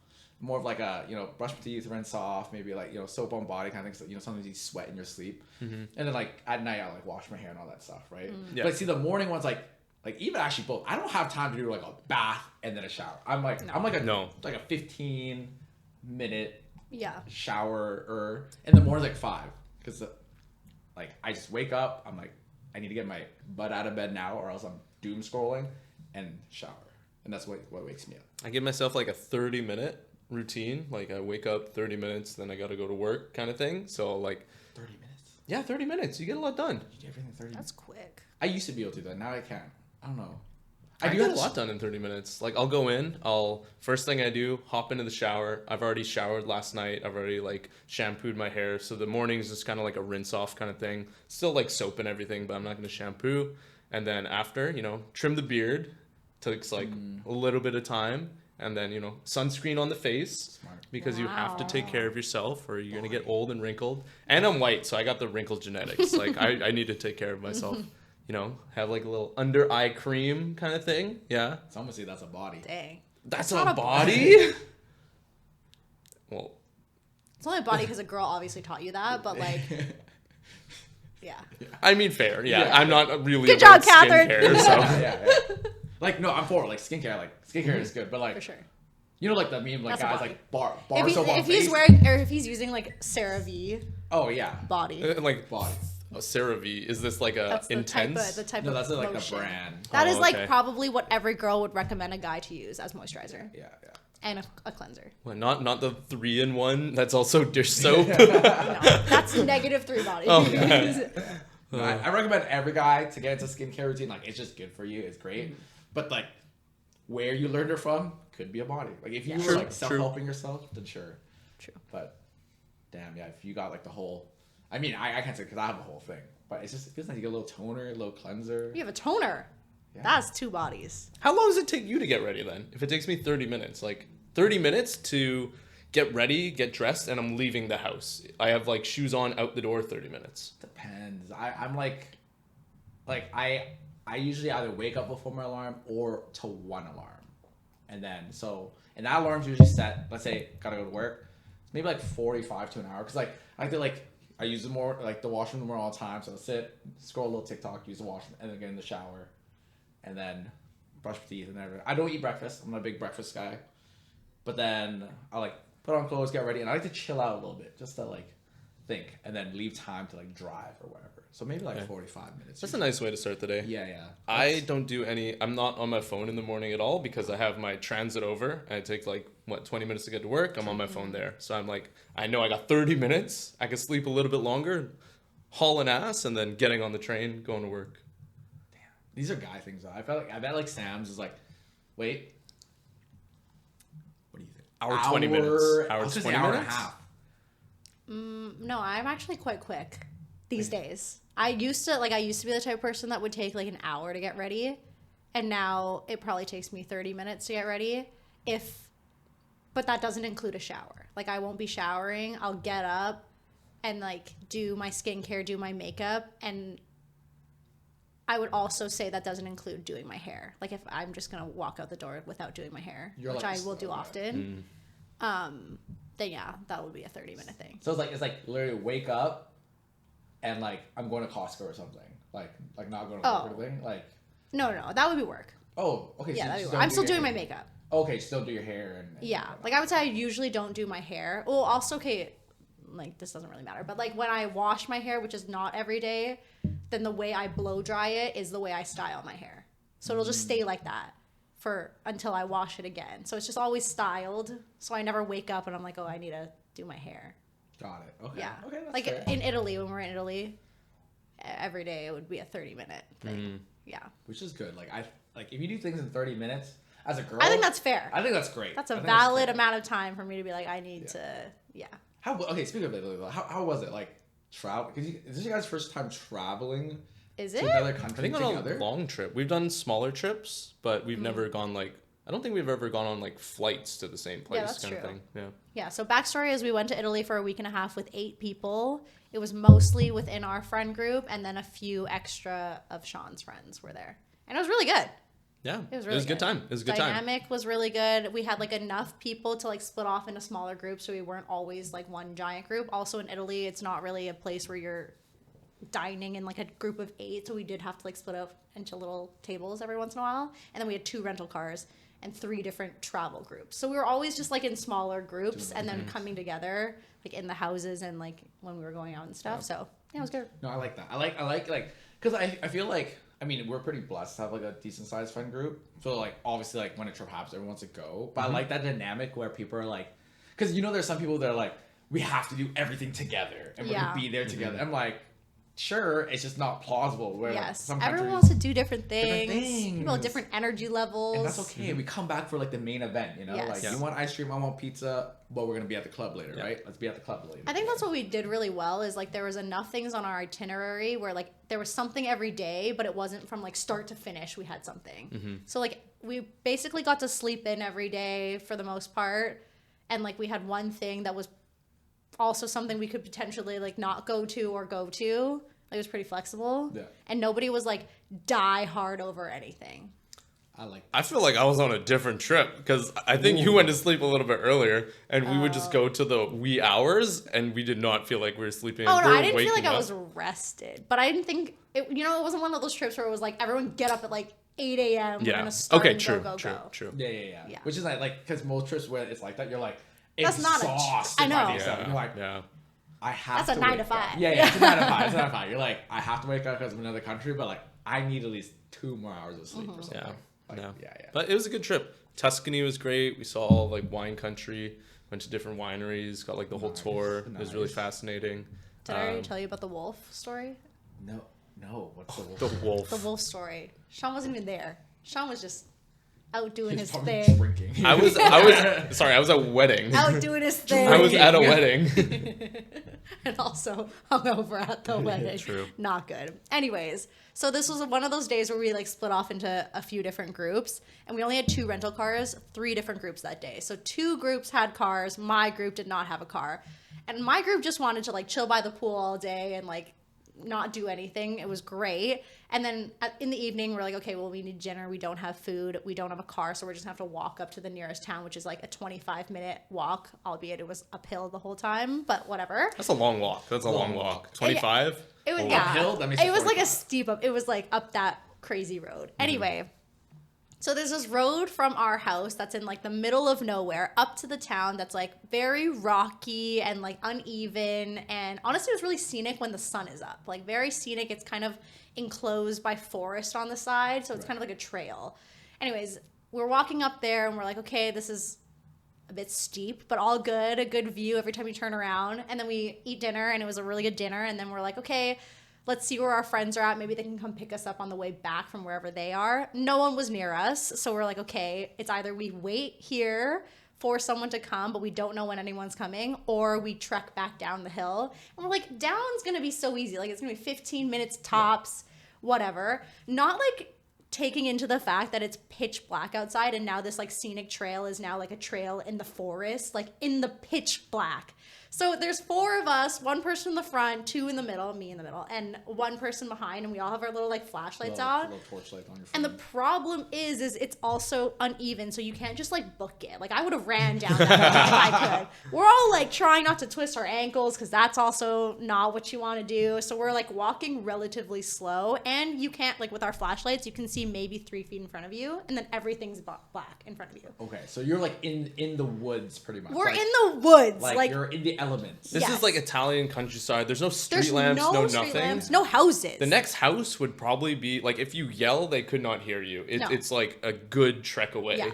more of like a brush my teeth, rinse off, maybe like soap on body kind of thing. So, sometimes you sweat in your sleep, and then like at night I'll like wash my hair and all that stuff, right? Yeah. But see the morning one's like even actually both. I don't have time to do like a bath and then a shower. I'm like a 15-minute Yeah. shower and the morning's like 5 because like I just wake up. I'm like I need to get my butt out of bed now or else I'm doom scrolling and shower, and that's what wakes me up. I give myself like a 30-minute routine. Like I wake up 30 minutes, then I got to go to work kind of thing. So like 30 minutes. yeah, 30 minutes. You get a lot done. You do everything in 30 That's minutes. quick. I used to be able to do that. Now I can't. I don't know. I do get a have lot done in 30 minutes. Like I'll go in, first thing I do, hop into the shower. I've already showered last night. I've already like shampooed my hair. So the morning is just kind of like a rinse off kind of thing. Still like soap and everything, but I'm not going to shampoo. And then after, trim the beard. Takes like a little bit of time. And then, sunscreen on the face. Smart. Because you have to take Wow. care of yourself or you're going to get old and wrinkled. And I'm white, so I got the wrinkle genetics. Like I need to take care of myself. Have like a little under eye cream kind of thing. Yeah. Some would say that's a body. Dang. That's not a a body? Well, It's only a body because a girl obviously taught you that, but like, yeah. I mean, fair. Yeah. Yeah. I'm not really Good about job, Catherine. skincare, so. yeah. Like no, I'm for it. Like skincare. Like skincare is good, but like For sure. like the meme like That's a guys body. like bar If, soap on if he's face. wearing or if he's using like CeraVe Oh yeah, body. Like body. CeraVe. Is this like a That's intense? the type No, of that's like the lotion. brand. That is okay. like probably what every girl would recommend a guy to use as moisturizer Yeah. and a cleanser. Well, not the 3-in-1. That's also dish soap. No, that's -3 body. Oh, No, I recommend every guy to get into skincare routine. Like, it's just good for you. It's great. But like, where you learned it from could be a body. Like, if you were like self-helping yourself, then sure. True. But damn, yeah, if you got like the whole, I mean, I can't say because I have a whole thing, but it feels like you get a little toner, a little cleanser. You have a toner. Yeah. That's 2 bodies. How long does it take you to get ready then? If it takes me 30 minutes, like 30 minutes to get ready, get dressed, and I'm leaving the house. I have like shoes on out the door 30 minutes. Depends. I'm like I usually either wake up before my alarm or to one alarm. And that alarm's usually set, let's say, gotta go to work. It's maybe like 45 to an hour. Cause like, I use the washroom more all the time. So I'll sit, scroll a little TikTok, use the washroom, and then get in the shower. And then brush my teeth and everything. I don't eat breakfast. I'm not a big breakfast guy. But then I like put on clothes, get ready, and I like to chill out a little bit just to like think and then leave time to like drive or whatever. So maybe like 45 minutes. That's a nice way to start the day. Yeah. I don't do I'm not on my phone in the morning at all because I have my transit over and it takes like 20 minutes to get to work. I'm on my phone there. So I'm like, I know I got 30 minutes. I can sleep a little bit longer, hauling ass, and then getting on the train, going to work. Damn. These are guy things though. I bet like Sam's is like, wait. What do you think? Hour 20 minutes. Hour 20 hour and a minutes? half. No, I'm actually quite quick these days. I used to be the type of person that would take like an hour to get ready, and now it probably takes me 30 minutes to get ready. But that doesn't include a shower. Like, I won't be showering. I'll get up and like do my skincare, do my makeup, and I would also say that doesn't include doing my hair. Like, if I'm just gonna walk out the door without doing my hair, which I will do often, then yeah, that would be a 30-minute thing. So it's like literally wake up and like I'm going to Costco or something. Like not going to work or anything. Like No, that would be work. oh, okay. Yeah, So that'd be you work. don't I'm do still your doing my hair. makeup. Okay, still do your hair and Yeah, like I would say I usually don't do my hair. Well, also, okay, like this doesn't really matter, but like when I wash my hair, which is not every day, then the way I blow dry it is the way I style my hair. So it'll just stay like that until I wash it again. So it's just always styled. So I never wake up and I'm like, oh, I need to do my hair. Got it. Okay. Yeah. Okay, that's like fair. in Italy, when we're in Italy, every day it would be a 30-minute thing. Yeah. Which is good. Like if you do things in 30 minutes as a girl, I think that's fair. I think that's great. That's a I think valid fair. amount of time for me to be like, I need to, yeah. Okay, speaking of Italy, how was it? Like travel? Because is this your guys' first time traveling Is to it? another I country think on together? a long trip. We've done smaller trips, but we've never gone like, I don't think we've ever gone on like flights to the same place that's kind of true. thing. Yeah. Yeah, so backstory is we went to Italy for a week and a half with 8 people. It was mostly within our friend group, and then a few extra of Sean's friends were there. And it was really good. Yeah. It was really a good time. It was a good time. Dynamic was really good. We had like enough people to like split off into smaller groups, so we weren't always like one giant group. Also in Italy, it's not really a place where you're dining in like a group of 8, so we did have to like split up into little tables every once in a while. And then we had 2 rental cars and 3 different travel groups. So we were always just like in smaller groups and then coming together like in the houses and like when we were going out and stuff. So yeah, it was good. No, I like that. I like because I feel like, I mean, we're pretty blessed to have like a decent sized friend group. So like obviously like when a trip happens, everyone wants to go. But I like that dynamic where people are like, because there's some people that are like, we have to do everything together and we're gonna be there together. I'm like, sure, it's just not plausible. Where like, Yes, some everyone countries, wants to do different things. People have things. different energy levels. and that's okay. We come back for like the main event, Yes. Like you want ice cream, I want pizza, but we're gonna be at the club later, right? Let's be at the club later. I think that's what we did really well is like there was enough things on our itinerary where like there was something every day, but it wasn't from like start to finish. We had something. So like we basically got to sleep in every day for the most part, and like we had one thing that was also something we could potentially like not go to or go to. Like, it was pretty flexible. Yeah. And nobody was like die hard over anything. I like. I feel like I was on a different trip because I think you went to sleep a little bit earlier and we would just go to the wee hours and we did not feel like we were sleeping. Oh, no, We were I didn't feel like waking I up. was rested. But I didn't think, it wasn't one of those trips where it was like, everyone get up at like 8 a.m. We're going to start Okay, and true. Yeah. Yeah. Which is like because most trips where it's like that, you're like That's not exhausted I know. by the yourself. You're like, I have That's to a 9 wake to 5. up. Yeah, it's a 9 to 5. It's a 9 to 5. You're like, I have to wake up because I'm in another country, but like, I need at least 2 more hours of sleep or something. Yeah. Like, No. yeah. But it was a good trip. Tuscany was great. We saw all like wine country, went to different wineries, got like the whole tour. It was really fascinating. Did I already tell you about the wolf story? No. What's the wolf? The wolf. The wolf story. Sean wasn't even there. Sean was just out doing his probably thing. drinking. I was sorry, I was at a wedding. Out doing his thing. I was at a wedding. And also hungover at the wedding. True. Not good. Anyways, so this was one of those days where we like split off into a few different groups, and we only had 2 rental cars, 3 different groups that day. So 2 groups had cars. My group did not have a car, and my group just wanted to like chill by the pool all day and like not do anything. It was great. And then in the evening, we're like, okay, well, we need dinner. We don't have food. We don't have a car. So we're just going to have to walk up to the nearest town, which is like a 25-minute walk, albeit it was uphill the whole time, but whatever. That's a long walk. 25? It was, Uphill? That makes it it was like a 45. steep up. It was like up that crazy road. Anyway, so there's this road from our house that's in like the middle of nowhere up to the town that's like very rocky and like uneven. And honestly, it was really scenic when the sun is up. Like very scenic. It's kind of enclosed by forest on the side. So it's kind of like a trail. Anyways, we're walking up there and we're like, okay, this is a bit steep, but all good. A good view every time you turn around. And then we eat dinner and it was a really good dinner. And then we're like, okay, let's see where our friends are at. Maybe they can come pick us up on the way back from wherever they are. No one was near us. So we're like, okay, it's either we wait here for someone to come, but we don't know when anyone's coming, or we trek back down the hill. And we're like, down's going to be so easy. Like, it's going to be 15 minutes tops, whatever. Not like taking into the fact that it's pitch black outside and now this like scenic trail is now like a trail in the forest, like in the pitch black. So there's 4 of us, 1 person in the front, 2 in the middle, me in the middle, and 1 person behind, and we all have our little like flashlights on. Little torchlight on your phone. And the problem is it's also uneven, so you can't just like book it. Like I would have ran down that hill if I could. We're all like trying not to twist our ankles because that's also not what you want to do. So we're like walking relatively slow, and you can't like with our flashlights, you can see maybe 3 feet in front of you, and then everything's black in front of you. Okay, so you're like in the woods pretty much. We're like, in the woods, like you're in the elements. This is like Italian countryside. There's no street There's lamps, no street nothing. lamps, no houses. The next house would probably be like if you yell, they could not hear you. No. It's like a good trek away. Yeah.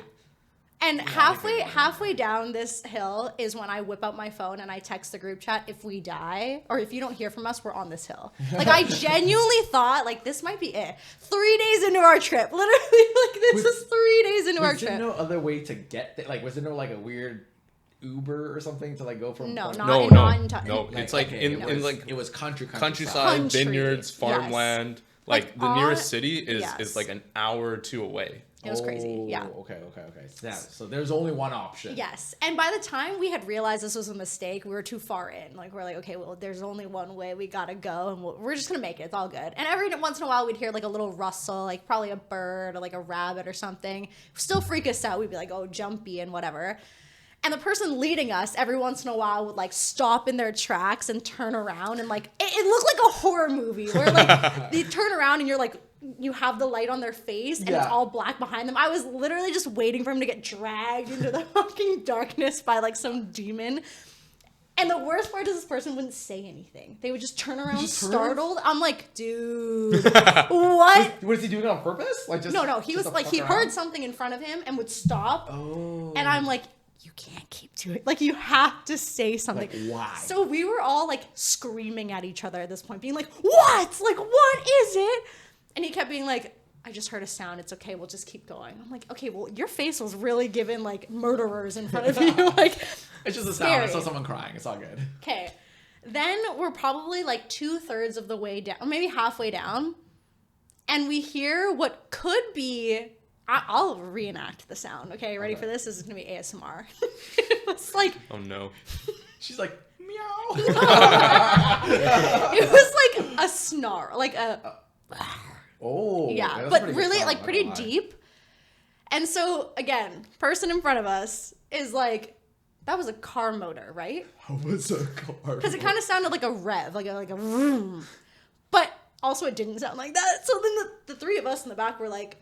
And halfway down this hill is when I whip out my phone and I text the group chat, if we die or if you don't hear from us, we're on this hill. Like I genuinely thought like this might be it. 3 days into our trip, literally like this is 3 days into our Was there trip. no other way to get there? Like was there no like a weird Uber or something to like go from? No, point- not No. in It's like okay, in like it was countryside. countryside, vineyards, farmland. Like Like, the nearest on- city is yes. like an hour or 2 away. It was crazy. Yeah. Okay. So there's only one option. Yes. And by the time we had realized this was a mistake, we were too far in. Like, we're like, okay, well, there's only one way. We got to go. And we're just going to make it. It's all good. And every once in a while, we'd hear like a little rustle, like probably a bird or like a rabbit or something. Still freak us out. We'd be like, oh, jumpy and whatever. And the person leading us every once in a while would like stop in their tracks and turn around. And like, it looked like a horror movie where like they turn around and you're like, you have the light on their face and it's all black behind them. I was literally just waiting for him to get dragged into the fucking darkness by like some demon. And the worst part is this person wouldn't say anything. They would just turn around startled. I'm like, dude, what? Was he doing it on purpose? Like just No. He was to like, fuck he around? heard something in front of him and would stop. Oh. And I'm like, you can't keep doing it. Like, you have to say something. Like, why? So we were all like screaming at each other at this point, being like, what? Like, what is it? And he kept being like, I just heard a sound. It's okay. We'll just keep going. I'm like, okay, well, your face was really given like murderers in front of you. Like, it's just a scary. sound. I saw someone crying. It's all good. Okay. Then we're probably like 2/3 of the way down, or maybe halfway down. And we hear what could be, I'll reenact the sound. Okay, ready for this? This is going to be ASMR. It's like, Oh no. She's like, meow. it was like a snarl, like a, Oh. yeah, that's a but pretty good really sound, like not pretty gonna lie. deep. And so again, person in front of us is like, that was a car motor, right? How was a car? Because it kind of sounded like a rev, like a vroom. But also it didn't sound like that. So then the 3 of us in the back were like,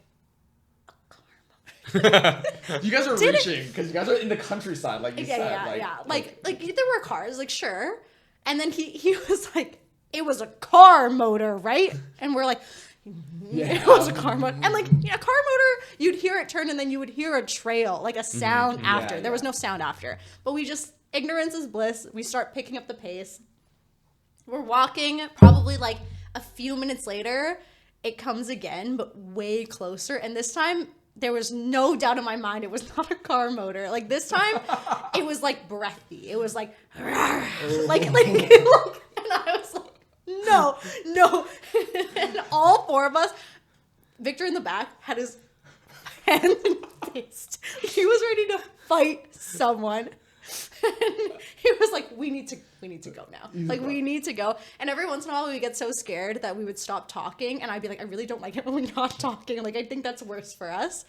You guys are reaching because you guys are in the countryside, like you said. yeah. Like there were cars, like sure. And then he was like, it was a car motor, right? And we're like, it was a car motor. And like, a car motor, you'd hear it turn and then you would hear a trail, like a sound after. There was no sound after. But we just, ignorance is bliss. We start picking up the pace. We're walking, probably like a few minutes later, it comes again, but way closer. And this time, there was no doubt in my mind it was not a car motor. Like this time, it was like breathy. It was like, and I was like, no. And all four of us, Victor in the back had his hands in fist. He was ready to fight someone. And he was like, we need to go now. Like, we need to go. And every once in a while we would get so scared that we would stop talking. And I'd be like, I really don't like it when we're not talking. Like, I think that's worse for us.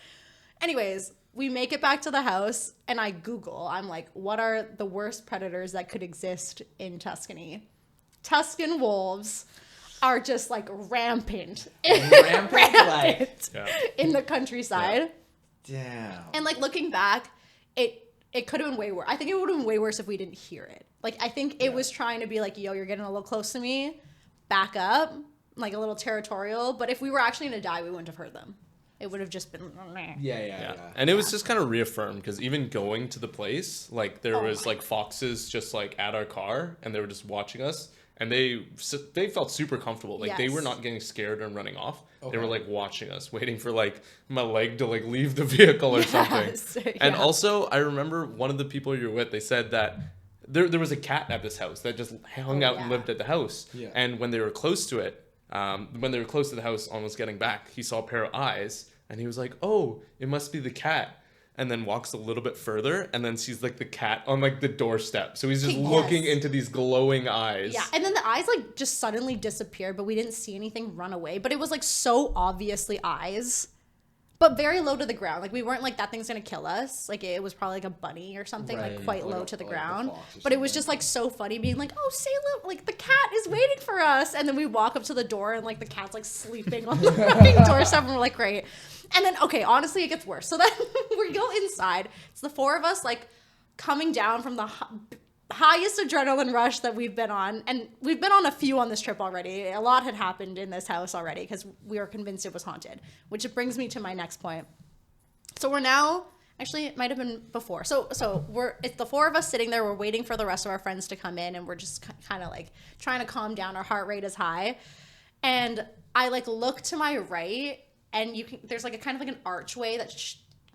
Anyways, we make it back to the house and I Google. I'm like, what are the worst predators that could exist in Tuscany? Tuscan wolves are just like rampant. Rampant in the countryside. Yeah. Damn. And like looking back, it could have been way worse. I think it would have been way worse if we didn't hear it. Like, I think it was trying to be like, yo, you're getting a little close to me. Back up. Like, a little territorial. But if we were actually going to die, we wouldn't have heard them. It would have just been... Yeah. And it was just kind of reaffirmed, because even going to the place, like, there was, like, foxes just, like, at our car, and they were just watching us. And they felt super comfortable. Like, they were not getting scared and running off. Okay. They were, like, watching us, waiting for, like, my leg to, like, leave the vehicle or something. And also, I remember one of the people you were with, they said that there was a cat at this house that just hung out and lived at the house. Yeah. And when they were close to it, when they were close to the house, almost getting back, he saw a pair of eyes. And he was like, oh, it must be the cat. And then walks a little bit further and then sees like the cat on like the doorstep. So he's just looking into these glowing eyes. Yeah, and then the eyes like just suddenly disappeared, but we didn't see anything run away. But it was like so obviously eyes, but very low to the ground. Like we weren't like, that thing's gonna kill us. Like it was probably like a bunny or something, like quite low to the ground. But it was just like so funny being like, oh, Salem, like the cat is waiting for us. And then we walk up to the door and like the cat's like sleeping on the fucking doorstep and we're like, great. And then, okay, honestly, it gets worse. So then we go inside. It's the four of us, like, coming down from the highest adrenaline rush that we've been on. And we've been on a few on this trip already. A lot had happened in this house already because we were convinced it was haunted. Which brings me to my next point. So we're now... Actually, it might have been before. So it's the four of us sitting there. We're waiting for the rest of our friends to come in. And we're just kind of, like, trying to calm down. Our heart rate is high. And I, like, look to my right... And there's like a kind of like an archway that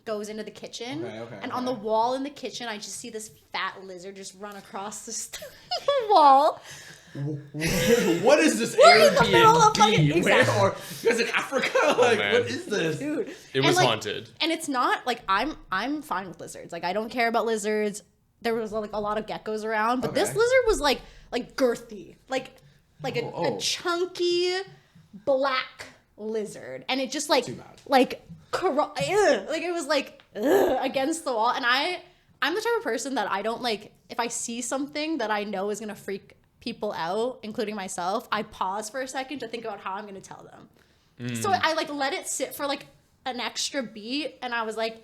goes into the kitchen. And on the wall in the kitchen, I just see this fat lizard just run across the wall. What is this Airbnb? Where? Because in Africa, like, what is this? Dude. It was haunted. And it's not like I'm fine with lizards. Like I don't care about lizards. There was like a lot of geckos around, but this lizard was like girthy, like a chunky black lizard, and it just like it was like against the wall. And I'm the type of person that I don't like, if I see something that I know is gonna freak people out, including myself, I pause for a second to think about how I'm gonna tell them. So I like let it sit for like an extra beat, and I was like,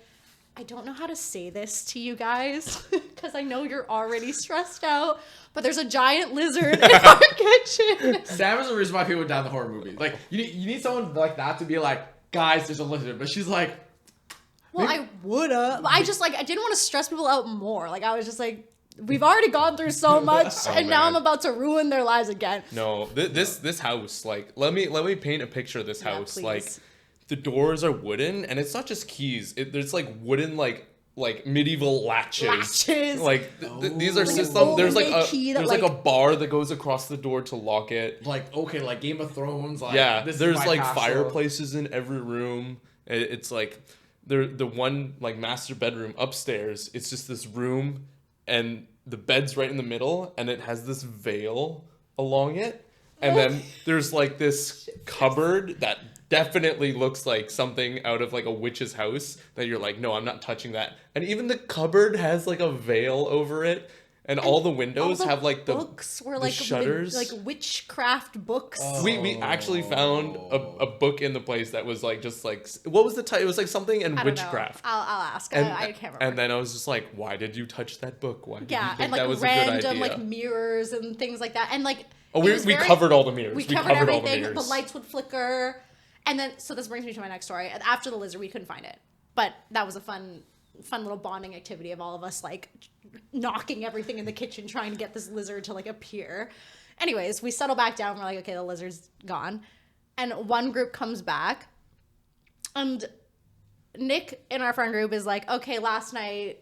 I don't know how to say this to you guys because I know you're already stressed out, but there's a giant lizard in our kitchen. Sam is the reason why people down the horror movies. Like, you need someone like that to be like, guys, there's a lizard. But she's like... Well, I would've. I just, like, I didn't want to stress people out more. Like, I was just like, we've already gone through so much, now I'm about to ruin their lives again. No, this house, like, let me paint a picture of this house. Please. Like, the doors are wooden, and it's not just keys. There's like wooden like medieval latches. Like these are systems. There's like a bar that goes across the door to lock it. Like like Game of Thrones. Like, yeah, there's like castle. fireplaces in every room. It's like the one like master bedroom upstairs. It's just this room, and the bed's right in the middle, and it has this veil along it. And then there's like this cupboard that definitely looks like something out of like a witch's house that you're like, no, I'm not touching that. And even the cupboard has like a veil over it. And all the windows have like the books were the like shutters. like witchcraft books. We actually found a book in the place that was like just like, what was the title? It was like something in I don't witchcraft. know. I'll ask. And, I can't remember. And then I was just like, why did you touch that book? Why did you think and like that was a good random idea? like mirrors and things like that. And like we covered all the mirrors. We covered all the everything. mirrors. The lights would flicker. And then so this brings me to my next story. After the lizard, we couldn't find it. But that was a fun little bonding activity of all of us like knocking everything in the kitchen trying to get this lizard to like appear. Anyways, we settle back down. We're like, okay, the lizard's gone. And one group comes back. And Nick in our friend group is like, okay, last night,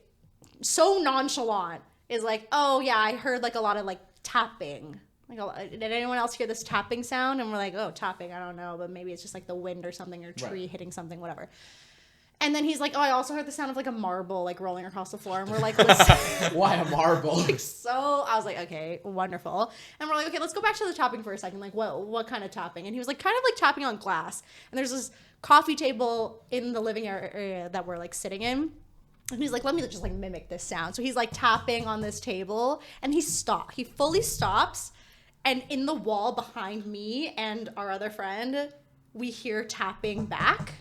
so nonchalant, is like, oh yeah, I heard like a lot of like tapping. Like, did anyone else hear this tapping sound? And we're like, oh, tapping, I don't know, but maybe it's just like the wind or something, or tree hitting something, whatever. And then he's like, oh, I also heard the sound of like a marble like rolling across the floor. And we're like, why a marble? Like, so I was like, okay, wonderful. And we're like, okay, let's go back to the tapping for a second. Like, what kind of tapping? And he was like, kind of like tapping on glass. And there's this coffee table in the living area that we're like sitting in. And he's like, let me just like mimic this sound. So he's like tapping on this table, and he fully stops. And in the wall behind me and our other friend, we hear tapping back.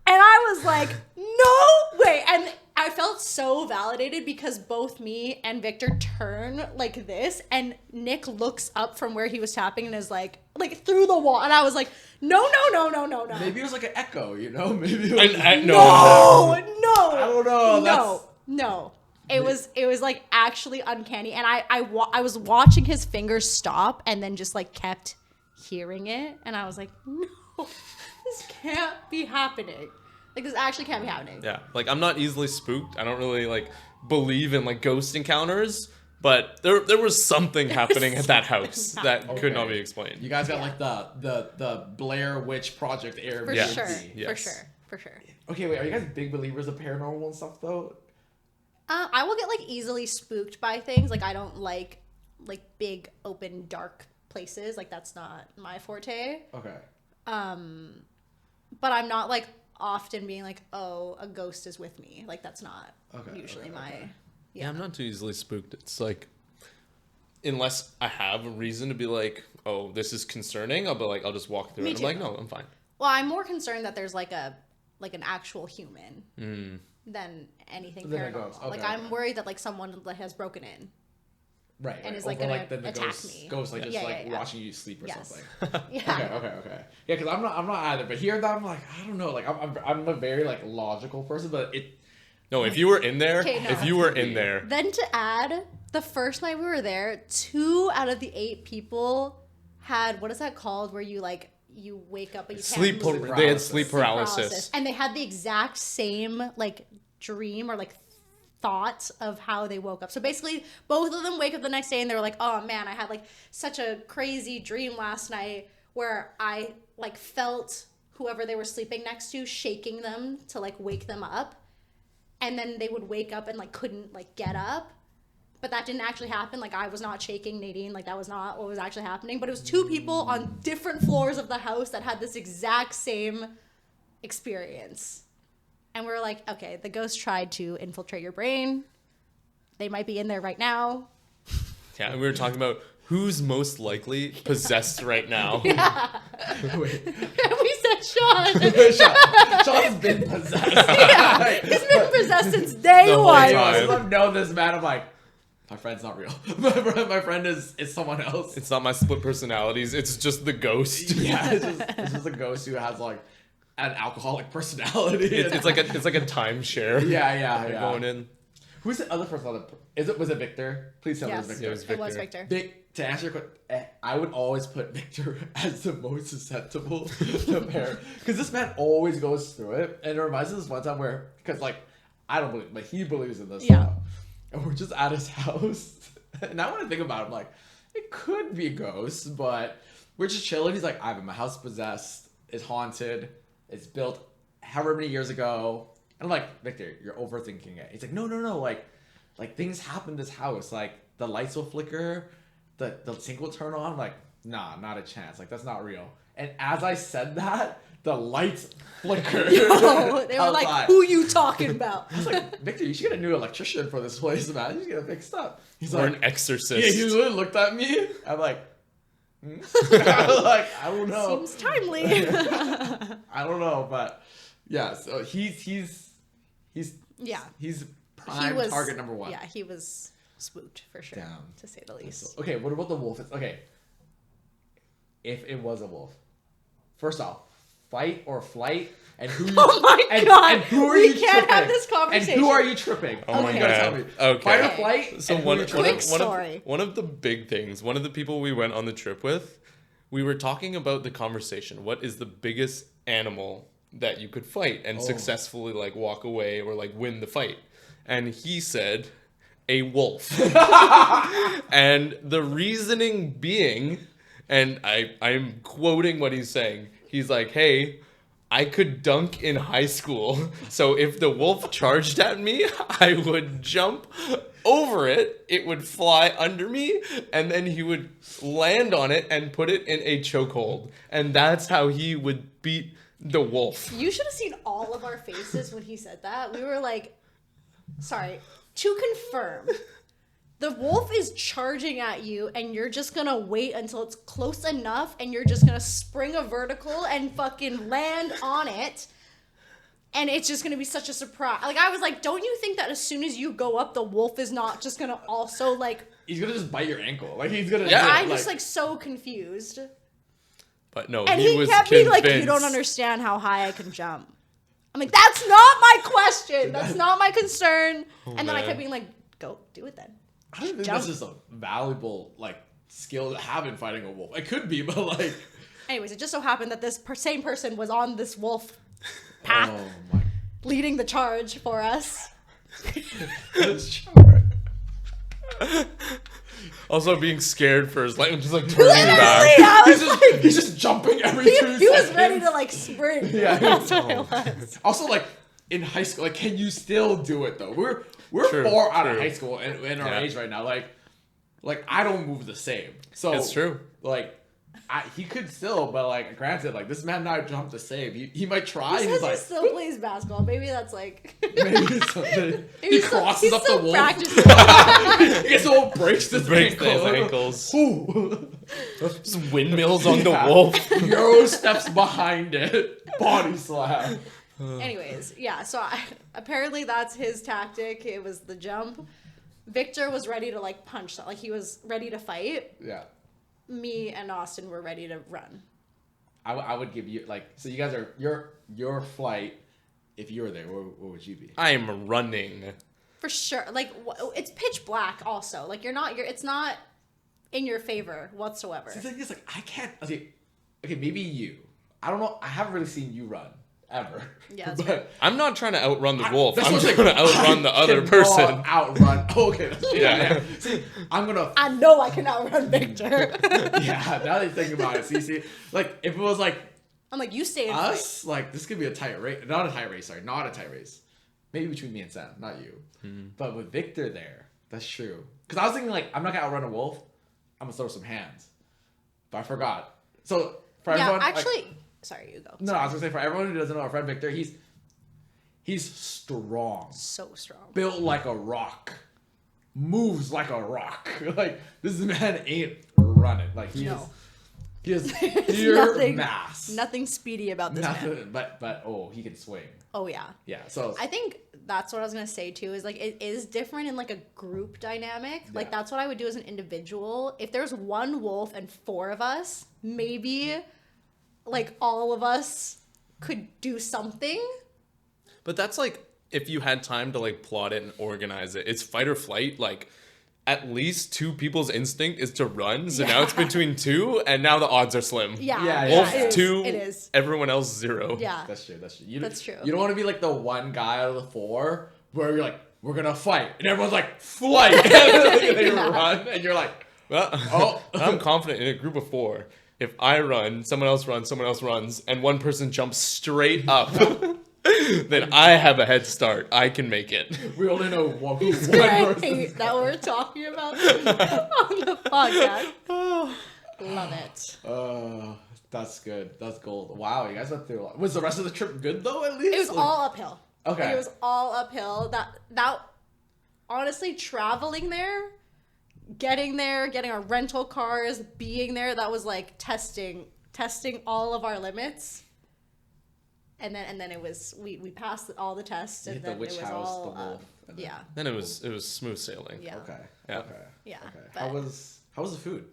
And I was like, no way. And I felt so validated because both me and Victor turn like this, and Nick looks up from where he was tapping and is like through the wall. And I was like, no. Maybe it was like an echo, you know? Maybe it was no. I don't know. No. It was like actually uncanny. And I was watching his fingers stop and then just like kept hearing it. And I was like, no, this can't be happening. Like, this actually can't be happening. Yeah, like I'm not easily spooked. I don't really like believe in like ghost encounters, but there was something happening at that house that could not be explained. You guys got like the Blair Witch Project Airbnb. For Yes. sure. Yes. For sure. Okay, wait, are you guys big believers of paranormal and stuff though? I will get like easily spooked by things. Like, I don't like big open dark places. Like, that's not my forte. Okay. But I'm not like often being like, oh, a ghost is with me. Like, that's not usually my. Okay. Yeah, I'm not too easily spooked. It's like, unless I have a reason to be like, oh, this is concerning, I'll just walk through Me it. too. I'm like, no, I'm fine. Well, I'm more concerned that there's like an actual human than anything Than a paranormal. ghost. Okay, like, I'm worried that like someone has broken in. Right. And is Or like gonna the attack ghost, me. Ghost like just Yeah. watching you sleep or Yes. something. Yeah. Okay. Yeah, because I'm not either. But here, I'm like, I don't know. Like, I'm a very like logical person, but it. No, if you were in there, Okay, no. if you were in there, Then to add, the first night we were there, 2 out of the 8 people had, what is that called, where you like you wake up but you sleep. can't move. They had sleep paralysis. And they had the exact same like dream or like thoughts of how they woke up. So basically, both of them wake up the next day and they're like, "Oh man, I had like such a crazy dream last night where I like felt whoever they were sleeping next to shaking them to like wake them up." And then they would wake up and like couldn't like get up. But that didn't actually happen. Like, I was not shaking Nadine. Like, that was not what was actually happening. But it was 2 people on different floors of the house that had this exact same experience. And we were like, okay, the ghost tried to infiltrate your brain. They might be in there right now. Yeah, and we were talking about who's most likely possessed right now. Wait. We said Sean. Sean has been possessed. Yeah, he's been possessed since day The whole one. time. I've known this man. I'm like, my friend's not real. My friend is someone else. It's not my split personalities. It's just the ghost. Yeah, it's just a ghost who has like an alcoholic personality. It's like a timeshare. Yeah. Going in. Who's the other person? Was it Victor? Please tell me it was Yes, Victor. It was Victor. it was Victor. To answer your question, I would always put Victor as the most susceptible to because this man always goes through it, and it reminds me of this one time where, because like I don't believe, but he believes in this stuff, and we're just at his house, and now when I think about it, I'm like, it could be ghosts, but we're just chilling. He's like, my house is possessed, it's haunted, it's built however many years ago, and I'm like, Victor, you're overthinking it. He's like, no, like things happen in this house, like the lights will flicker. The sink will turn on. I'm like, nah, not a chance. Like, that's not real. And as I said that, the lights flicker. Yo, they were like, outside. who you talking about? I was like, Victor, you should get a new electrician for this place, man. You should get it fixed up. He's Or like, an exorcist. yeah, he literally looked at me. I'm like, I was like, I don't know. Seems timely. I don't know, but yeah. So he's Yeah. he's prime target number one. Yeah, he was spooked for sure, Damn. to say the least. Okay, what about the wolf? Okay, if it was a wolf, first off, fight or flight, and who? Oh my God. And who are We you can't tripping? have this conversation. And who are you tripping? Oh my You gotta God. tell me. Okay. Fight or Okay. flight. So and one who of, are you Quick tripping? story. one of the big things, one of the people we went on the trip with, we were talking about the conversation. What is the biggest animal that you could fight and successfully like walk away or like win the fight? And he said a wolf. And the reasoning being, and I'm quoting what he's saying. He's like, hey, I could dunk in high school. So if the wolf charged at me, I would jump over it. It would fly under me, and then he would land on it and put it in a chokehold. And that's how he would beat the wolf. You should have seen all of our faces when he said that. We were like, sorry, to confirm, the wolf is charging at you and you're just gonna wait until it's close enough and you're just gonna spring a vertical and fucking land on it. And it's just gonna be such a surprise. Like, I was like, don't you think that as soon as you go up, the wolf is not just gonna also, like... He's gonna just bite your ankle. Like he's gonna. Yeah. I'm just, like, so confused. But no, And he he was kept convinced. being like, you don't understand how high I can jump. I'm like, that's not my question. That's not my concern. And then I man. kept being like, go, do it then. I don't think Jump. that's just a valuable like skill to have in fighting a wolf. It could be, but like. Anyways, it just so happened that this same person was on this wolf path, Oh my. leading the charge for us. Also being scared for his life, just like turning back. Literally, I was He's just jumping every he 2 was seconds. ready to like sprint. Yeah. That's what it was. Also, like in high school, like can you still do it though? We're True, far out of true. high school and in our Yeah. age right now. Like I don't move the same. So It's true. Like he could still, but like granted, like this man and I jumped the same. He might try. He and he's says he like still plays basketball. Maybe that's like... maybe something. He He's still- crosses he's up the still wolf. practicing. He gets all breaks his Breaks ankle. his ankles. Ooh. Just windmills on the Yeah. wolf. Euro steps behind it. Body slam. Anyways, yeah, so apparently that's his tactic. It was the jump. Victor was ready to like punch, like he was ready to fight. Yeah. Me and Austin were ready to run. I would give you like so you guys are your flight. If you were there, where would you be? I'm running. For sure. Like it's pitch black also. Like it's not in your favor whatsoever. The thing is, like, I can't. Okay, maybe you. I don't know. I haven't really seen you run ever. Yeah, that's but I'm not trying to outrun the wolf. that's I'm what trying like, to outrun the other cannot person. Outrun. Oh, okay. Yeah. Yeah. See, I'm gonna. I know I can outrun Victor. Yeah. Now that you think about it, see, like if it was like I'm like, you stay in fight. us, like this could be a tight race. Not a tight race. Sorry, not a tight race. Maybe between me and Sam, not you. But with Victor there, that's true. Because I was thinking like I'm not gonna outrun a wolf. I'm gonna throw some hands. But I forgot. So for Yeah, everyone, actually, like, sorry, you go. no, I was gonna say for everyone who doesn't know our friend Victor, he's strong, So strong. built like a rock, moves like a rock. Like this man ain't running. Like he No. is There's pure mass. Nothing speedy about this man. Nothing, but oh, he can swing. Oh yeah. Yeah. So I think that's what I was gonna say too. Is like it is different in like a group dynamic. Like Yeah. that's what I would do as an individual. If there's one wolf and 4 of us, maybe like all of us could do something. But that's like if you had time to like plot it and organize it. It's fight or flight. Like at least 2 people's instinct is to run. So now it's between 2, and now the odds are slim. Yeah. Yeah, Wolf it is. 2, It is. everyone else 0. Yeah. that's true. That's true. That's true. You don't want to be like the one guy out of the 4 where you're like, we're gonna fight, and everyone's like, flight, and they Yeah. run, and you're like, Well, Oh. I'm confident in a group of 4. If I run, someone else runs, and one person jumps straight up, then I have a head start. I can make it. we only know one I person. hate that we're talking about on the podcast. Love it. That's good. That's gold. Wow, you guys went through a lot. Was the rest of the trip good though? At least It was all uphill. Okay. Like, it was all uphill. That honestly, traveling there, getting our rental cars, being there, that was like testing all of our limits. And then it was we passed all the tests, and then it was all yeah. Then it was smooth sailing. Yeah. Okay. Yeah. Okay. Yeah. Okay. But- How was the food?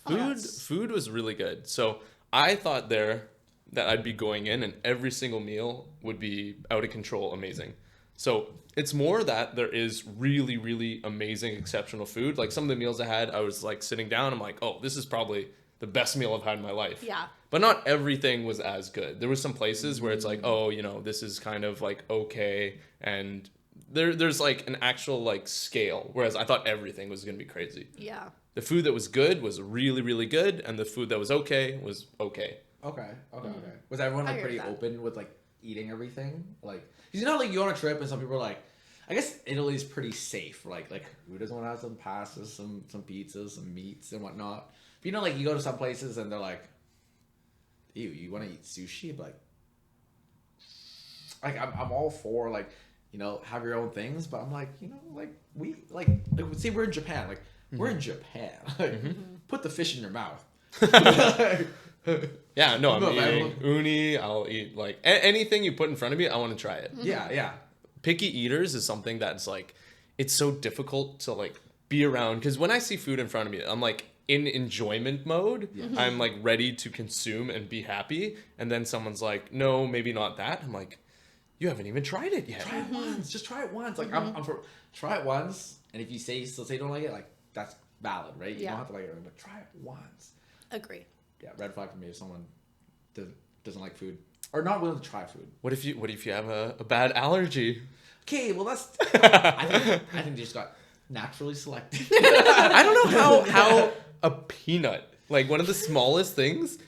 Food was really good. So I thought there that I'd be going in and every single meal would be out of control amazing. So it's more that there is really, really amazing, exceptional food. Like some of the meals I had, I was like sitting down, I'm like, oh, this is probably the best meal I've had in my life. Yeah. But not everything was as good. There were some places where it's like, oh, this is kind of like okay. And there's like an actual like scale. Whereas I thought everything was going to be crazy. Yeah. The food that was good was really, really good. And the food that was okay was okay. Okay. Was everyone I like agree pretty with that. open with like eating everything? Like, 'cause like you go on a trip and some people are like, I guess Italy's pretty safe. Like who doesn't want to have some pastas, some pizzas, some meats and whatnot? But like you go to some places and they're like, ew, you want to eat sushi? But like I'm all for like, have your own things, but I'm like, like we like say we're in Japan, like we're in Japan, like put the fish in your mouth. Yeah, no, I'm No, eating uni. I'll eat like anything you put in front of me. I want to try it. Yeah. Picky eaters is something that's like, it's so difficult to like be around because when I see food in front of me, I'm like in enjoyment mode. I'm like ready to consume and be happy. And then someone's like, no, maybe not that. I'm like, you haven't even tried it yet. Try it once. Just try it once. Like I'm for try it once, and if you still say you don't like it, like that's valid, right? You don't have to like it, but try it once. Agree. Yeah, red flag for me if someone doesn't like food or not willing to try food. What if you have a bad allergy? Okay, well that's I think they just got naturally selected. I don't know how a peanut, like one of the smallest things,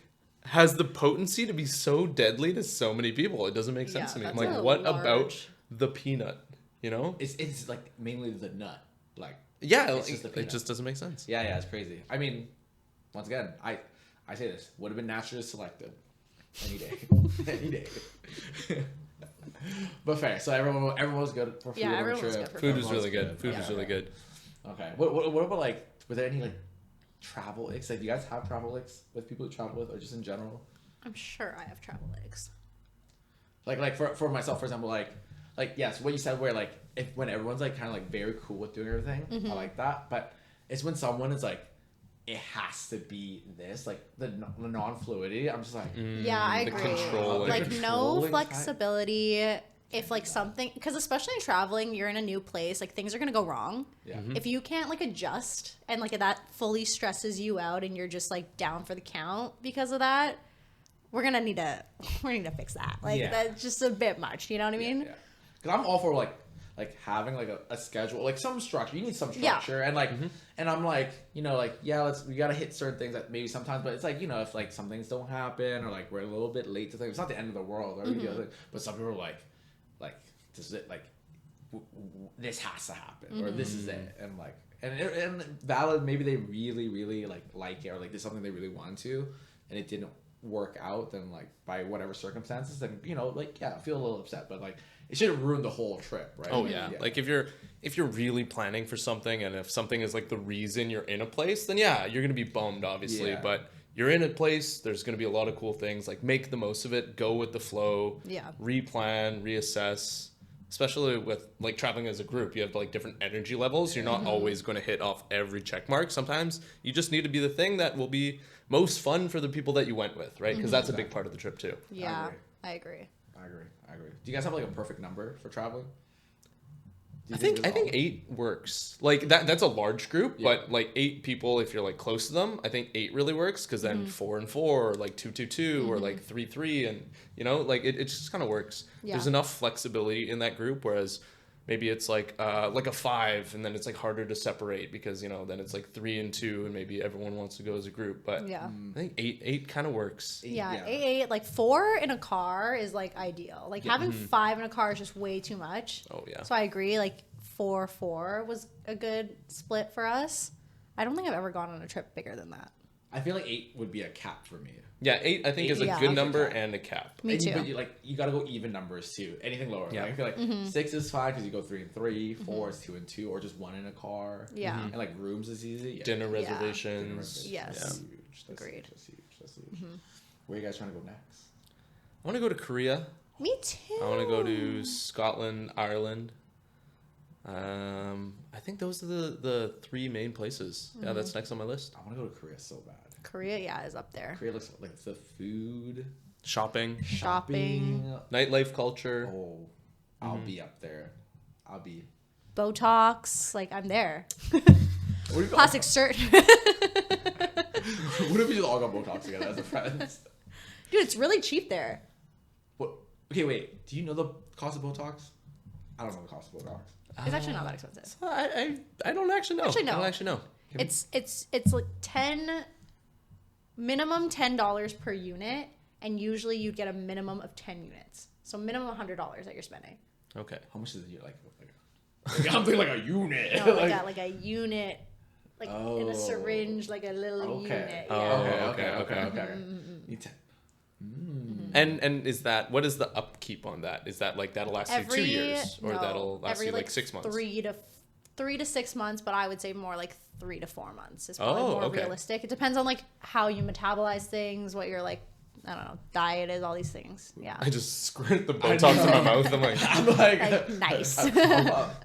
has the potency to be so deadly to so many people. It doesn't make sense to me. I'm that's like, a what large- about the peanut? It's like mainly the nut. Like Yeah, it's just the it peanut. just doesn't make sense. Yeah, it's crazy. I mean, once again, I say this would have been naturally selected any day. But fair. So everyone was good for food. Yeah, on the everyone was trip. good for Food was really good. Food Yeah. was really good. Okay. What about like? Was there any like travel icks? Like, do you guys have travel icks with people you travel with, or just in general? I'm sure I have travel eggs. Like for myself, for example, like yes, what you said, where like when everyone's like kind of like very cool with doing everything, I like that. But it's when someone is like, it has to be this, like the non-fluidity. I'm just like, Yeah, I the agree. controlling. Like no Controlling flexibility. If like something, because especially in traveling, you're in a new place, like things are gonna go wrong. Yeah. If you can't like adjust and like that fully stresses you out and you're just like down for the count because of that, we're gonna need to fix that. Like Yeah. that's just a bit much. You know what I mean? Yeah. Because I'm all for like having like a schedule, like some structure. You need some structure, and like, and I'm like, like we gotta hit certain things that maybe sometimes, but it's like if like some things don't happen or like we're a little bit late to things, it's not the end of the world. Or but some people are like this is it, like this has to happen or this is it, and like and valid. Maybe they really really like it or like there's something they really want to, and it didn't work out. Then like by whatever circumstances, then I feel a little upset, but like. It shouldn't ruin the whole trip, right? Oh yeah. Like if you're really planning for something and if something is like the reason you're in a place, then yeah, you're gonna be bummed obviously. Yeah. But you're in a place, there's gonna be a lot of cool things. Like make the most of it, go with the flow, Yeah. replan, reassess. Especially with like traveling as a group, you have like different energy levels. You're not always going to hit off every check mark. Sometimes you just need to be the thing that will be most fun for the people that you went with, right? Because that's a big part of the trip too. Yeah, agree. I agree. I agree. Do you guys have like a perfect number for traveling? I think 8 works. Like that's a large group, but like 8 people, if you're like close to them, I think 8 really works because then 4 and 4 or like 2, 2, 2 or like 3, 3 and like it just kind of works. Yeah. There's enough flexibility in that group, whereas maybe it's like a 5 and then it's like harder to separate because then it's like 3 and 2 and maybe everyone wants to go as a group. But Yeah. I think 8 kind of works. Yeah, 8, like 4 in a car is like ideal. Like having 5 in a car is just way too much. Oh yeah. So I agree. Like 4 was a good split for us. I don't think I've ever gone on a trip bigger than that. I feel like 8 would be a cap for me. Yeah, 8 I think is a Yeah. good number and a cap. Me too. But you gotta go even numbers too. Anything lower. Yeah. Like, I feel like 6 is fine because you go 3 and 3. 4 is 2 and 2, or just 1 in a car. Yeah. And like rooms is easy. Yeah. Dinner Yeah. reservations. Yes. That's huge. That's Agreed. Huge. That's huge. That's huge. Where are you guys trying to go next? I want to go to Korea. Me too. I want to go to Scotland, Ireland. I think those are the 3 main places. Yeah, that's next on my list. I want to go to Korea so bad. Korea, yeah, is up there. Korea looks like the food, Shopping, Shopping. nightlife culture. Oh, I'll be up there. I'll be. Botox, like I'm there. What do you Plastic surgery. What if we just all got Botox together as a friends? Dude, it's really cheap there. What? Okay, wait. Do you know the cost of Botox? I don't know the cost of Botox. It's actually not that expensive. I don't actually know. Actually, no. I don't actually know. It's like minimum $10 per unit, and usually you'd get a minimum of 10 units. So minimum $100 that you're spending. Okay. How much is it? Like I'm thinking like a unit. No, like a unit, like in Oh. a syringe, like a little Okay. unit. Oh, Yeah. okay. Need to- And is that, what is the upkeep on that? Is that like that'll last you 2 years, or no, that'll last every, you like 6 months? 3 to 6 months, but I would say more like 3 to 4 months is probably Oh, more okay. realistic. It depends on like how you metabolize things, what your like, I don't know, diet is, all these things. Yeah. I just squirt the Botox in my mouth. I'm like, I'm like, Like nice. I'm up.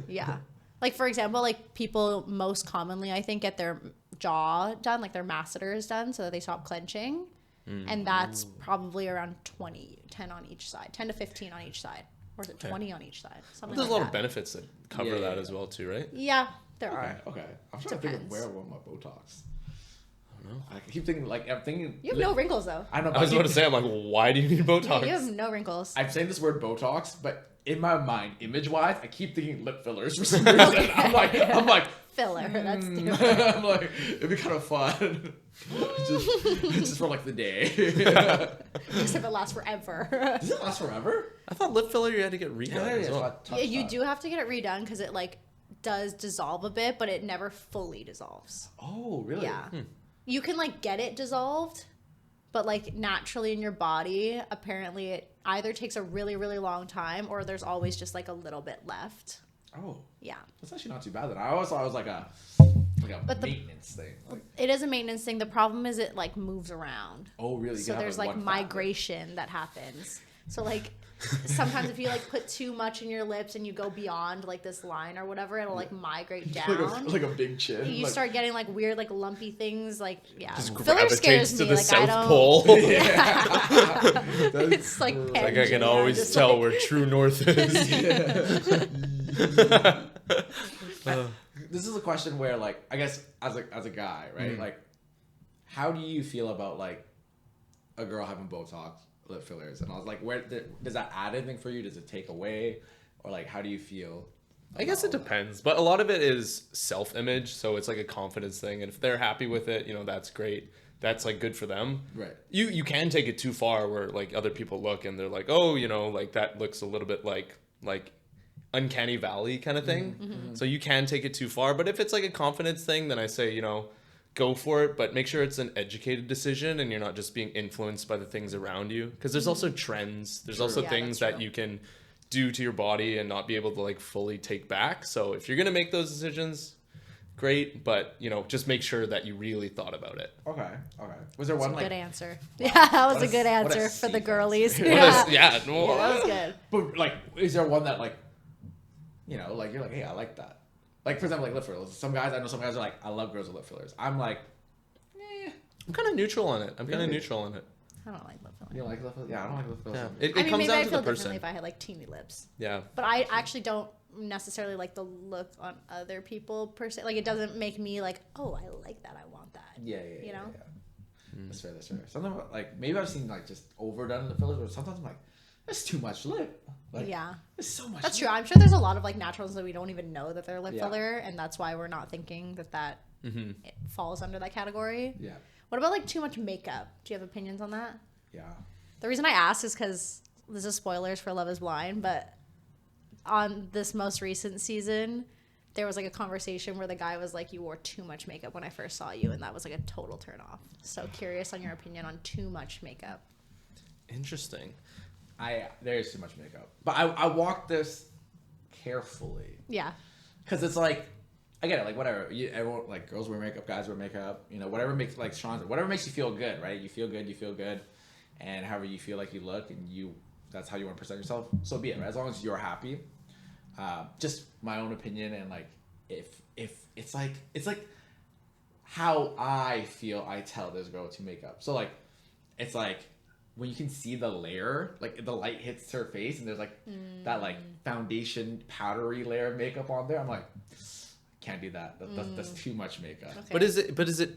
Yeah. Like for example, like people most commonly I think get their jaw done, like their masseters done so that they stop clenching. And that's probably around 10 on each side, 10 to 15 on each side. Or is it 20 on each side? Something there's a like lot of that. benefits that cover Yeah, that yeah, as well too, right? Yeah, there Okay, are. okay. I'm trying to think of Depends. where I want my Botox. I don't know. I keep thinking like I'm thinking. You have no wrinkles though. I know. I was about to say, I'm like, why do you need Botox? You have no wrinkles. I'm saying this word Botox, but in my mind, image-wise, I keep thinking lip fillers for some reason. I'm like, Filler. That's different. I'm like, it'd be kind of fun. just for like the day. Except it lasts forever. Does it last forever? I thought lip filler you had to get redone as well. Yeah, you do have to get it redone because it like does dissolve a bit, but it never fully dissolves. Oh, really? Yeah. You can like get it dissolved, but like naturally in your body, apparently it either takes a really, really long time or there's always just like a little bit left. Oh, Yeah. that's actually not too bad. Then I always thought it was like a But the- maintenance thing. Like, It is a maintenance thing. The problem is it like moves around. oh, really? You So can have, there's like like one fabric. migration that happens. So like sometimes if you like put too much in your lips and you go beyond like this line or whatever, it'll like migrate down. like a big chin. You like, start getting like weird like lumpy things like Just filler gravitates scares to me. the Like South I don't Pole. It's like Like I can Pangea, always just, tell like- where true north is. This is a question where, like, I guess as a guy, right? Like, how do you feel about like a girl having Botox, lip fillers, and I was like, does that add anything for you? Does it take away, or like, how do you feel? I guess it depends, but a lot of it is self-image, so it's like a confidence thing, and if they're happy with it, that's great. That's like good for them. Right. You can take it too far where like other people look and they're like, oh, like that looks a little bit like uncanny valley kind of thing. So you can take it too far, but if it's like a confidence thing, then I say, go for it, but make sure it's an educated decision and you're not just being influenced by the things around you, because there's also trends. There's also Yeah, things that's that true. you can do to your body and not be able to like fully take back. So if you're going to make those decisions, great, but just make sure that you really thought about it. Okay. Was there one Good like? answer. Yeah, that was What a good what answer for the C-fancy. girlies. What Yeah. Yeah, Yeah, that was good. But like, is there one that like, like you're like, hey, I like that. Like for example, like lip fillers. Some guys are like, I love girls with lip fillers. I'm like, I'm kind of neutral on it. Really? I don't like lip filler. you like lip fillers? Yeah, I don't like lip fillers. Yeah. It I mean, comes maybe down I'd to feel the person. differently if I had like teeny lips. Yeah. But I actually don't necessarily like the look on other people per se. Like it doesn't make me like, oh, I like that. I want that. Yeah. You know? Yeah. That's fair. Something about, like maybe I've seen like just overdone lip fillers, but sometimes I'm like, that's too much lip. Like, Yeah. there's so much. That's lip. true. I'm sure there's a lot of like naturals that we don't even know that they're lip Yeah. filler, and that's why we're not thinking that it falls under that category. Yeah. What about like too much makeup? Do you have opinions on that? Yeah. The reason I asked is because this is spoilers for Love is Blind, but on this most recent season, there was like a conversation where the guy was like, you wore too much makeup when I first saw you, and that was like a total turn off. So curious on your opinion on too much makeup. Interesting. There is too much makeup, but I walk this carefully. Yeah. Because it's like, I get it, like whatever. Everyone, like girls wear makeup, guys wear makeup. You know, whatever makes, like Sean said, whatever makes you feel good, right? You feel good, and however you feel like you look, and that's how you want to present yourself. So be it, right? As long as you're happy. Just my own opinion, and like if it's like how I feel, I tell this girl to make up. So like it's like when you can see the layer, like the light hits her face, and there's like that like foundation powdery layer of makeup on there. I'm like, can't do that. That's too much makeup. Okay. But is it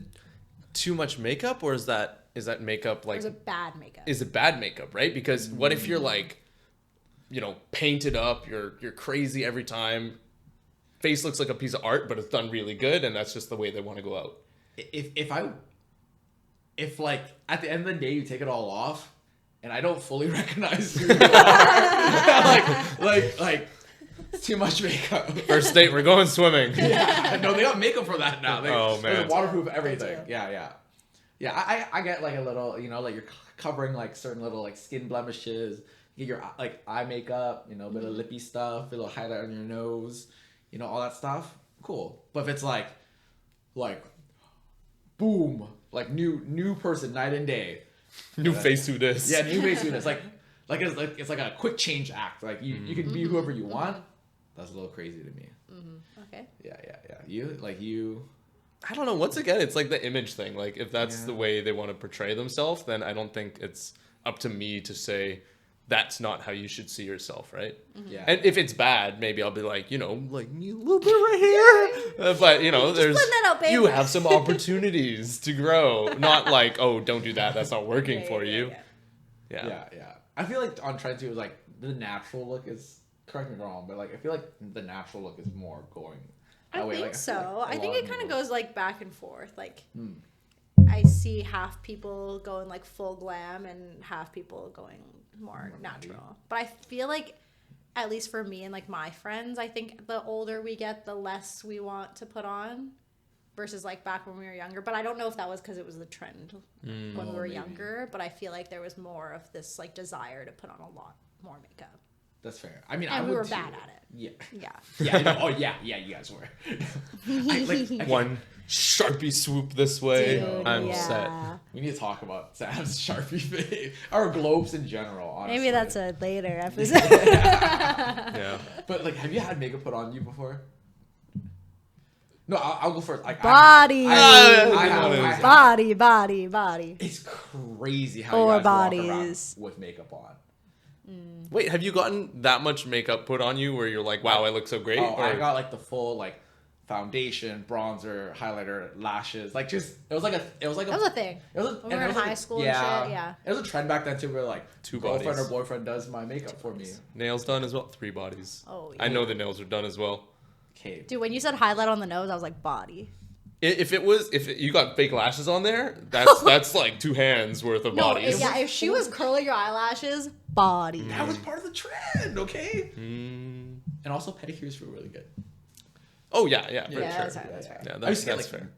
too much makeup, or is that makeup like? Or is it bad makeup? Is it bad makeup, right? Because what if you're like, you know, painted up, you're crazy every time, face looks like a piece of art, but it's done really good, and that's just the way they want to go out. If like at the end of the day you take it all off and I don't fully recognize who you are, like it's too much makeup. First date, we're going swimming. Yeah, no, they got makeup for that now. Oh, man. There's waterproof everything. Yeah. I get like a little, you know, like you're covering like certain little like skin blemishes. You get your like eye makeup, you know, a bit of lippy stuff, a little highlight on your nose, you know, all that stuff. Cool. But if it's like boom, like new person night and day. New face to this. Yeah, new face to this. It's like a quick change act. Like you can be whoever you want. That's a little crazy to me. Okay. Yeah. You. I don't know. Once again, it's like the image thing. Like if that's the way they want to portray themselves, then I don't think it's up to me to say that's not how you should see yourself, right? Yeah. And if it's bad, maybe I'll be like, you know, like a little bit right here. But you know, there's putting that out, babe. you have some opportunities to grow. Not like, oh, don't do that. That's not working for you. Yeah. I feel like on trend too, like the natural look is, correct me if I'm wrong, but like I feel like the natural look is more going. I think like, so. I think it kind of goes like back and forth. Like I see half people going like full glam and half people going more natural. But I feel like, at least for me and like my friends, I think the older we get, the less we want to put on versus like back when we were younger. But I don't know if that was because it was the trend when we were younger. But I feel like there was more of this like desire to put on a lot more makeup. That's fair. I mean, and we were bad at it. Yeah. Yeah. You guys were. One Sharpie swoop this way, Dude, I'm set. We need to talk about Sam's Sharpie face, or globes in general, honestly. Maybe that's a later episode. Yeah. But like, have you had makeup put on you before? No, I'll go first. Like, Body. I have. Body. It's crazy how Or you guys walk bodies. around with makeup on. Wait, have you gotten that much makeup put on you where you're like, wow, I look so great? Oh, I got like the full like foundation, bronzer, highlighter, lashes. Like just it was like a That was a thing. It was When we were in high school and shit, yeah. It was a trend back then too, where like Two girlfriend bodies. or boyfriend does my makeup for me. Nails done as well? 3 bodies. Oh, yeah. I know the nails are done as well. Okay. Dude, when you said highlight on the nose, I was like, body. If you got fake lashes on there, that's like 2 hands worth of bodies. If she was curling your eyelashes, body. That was part of the trend, okay? And also pedicures feel really good. Oh yeah, for Yeah, sure. that's fair, that's fair. Yeah, I used to get that's like fair.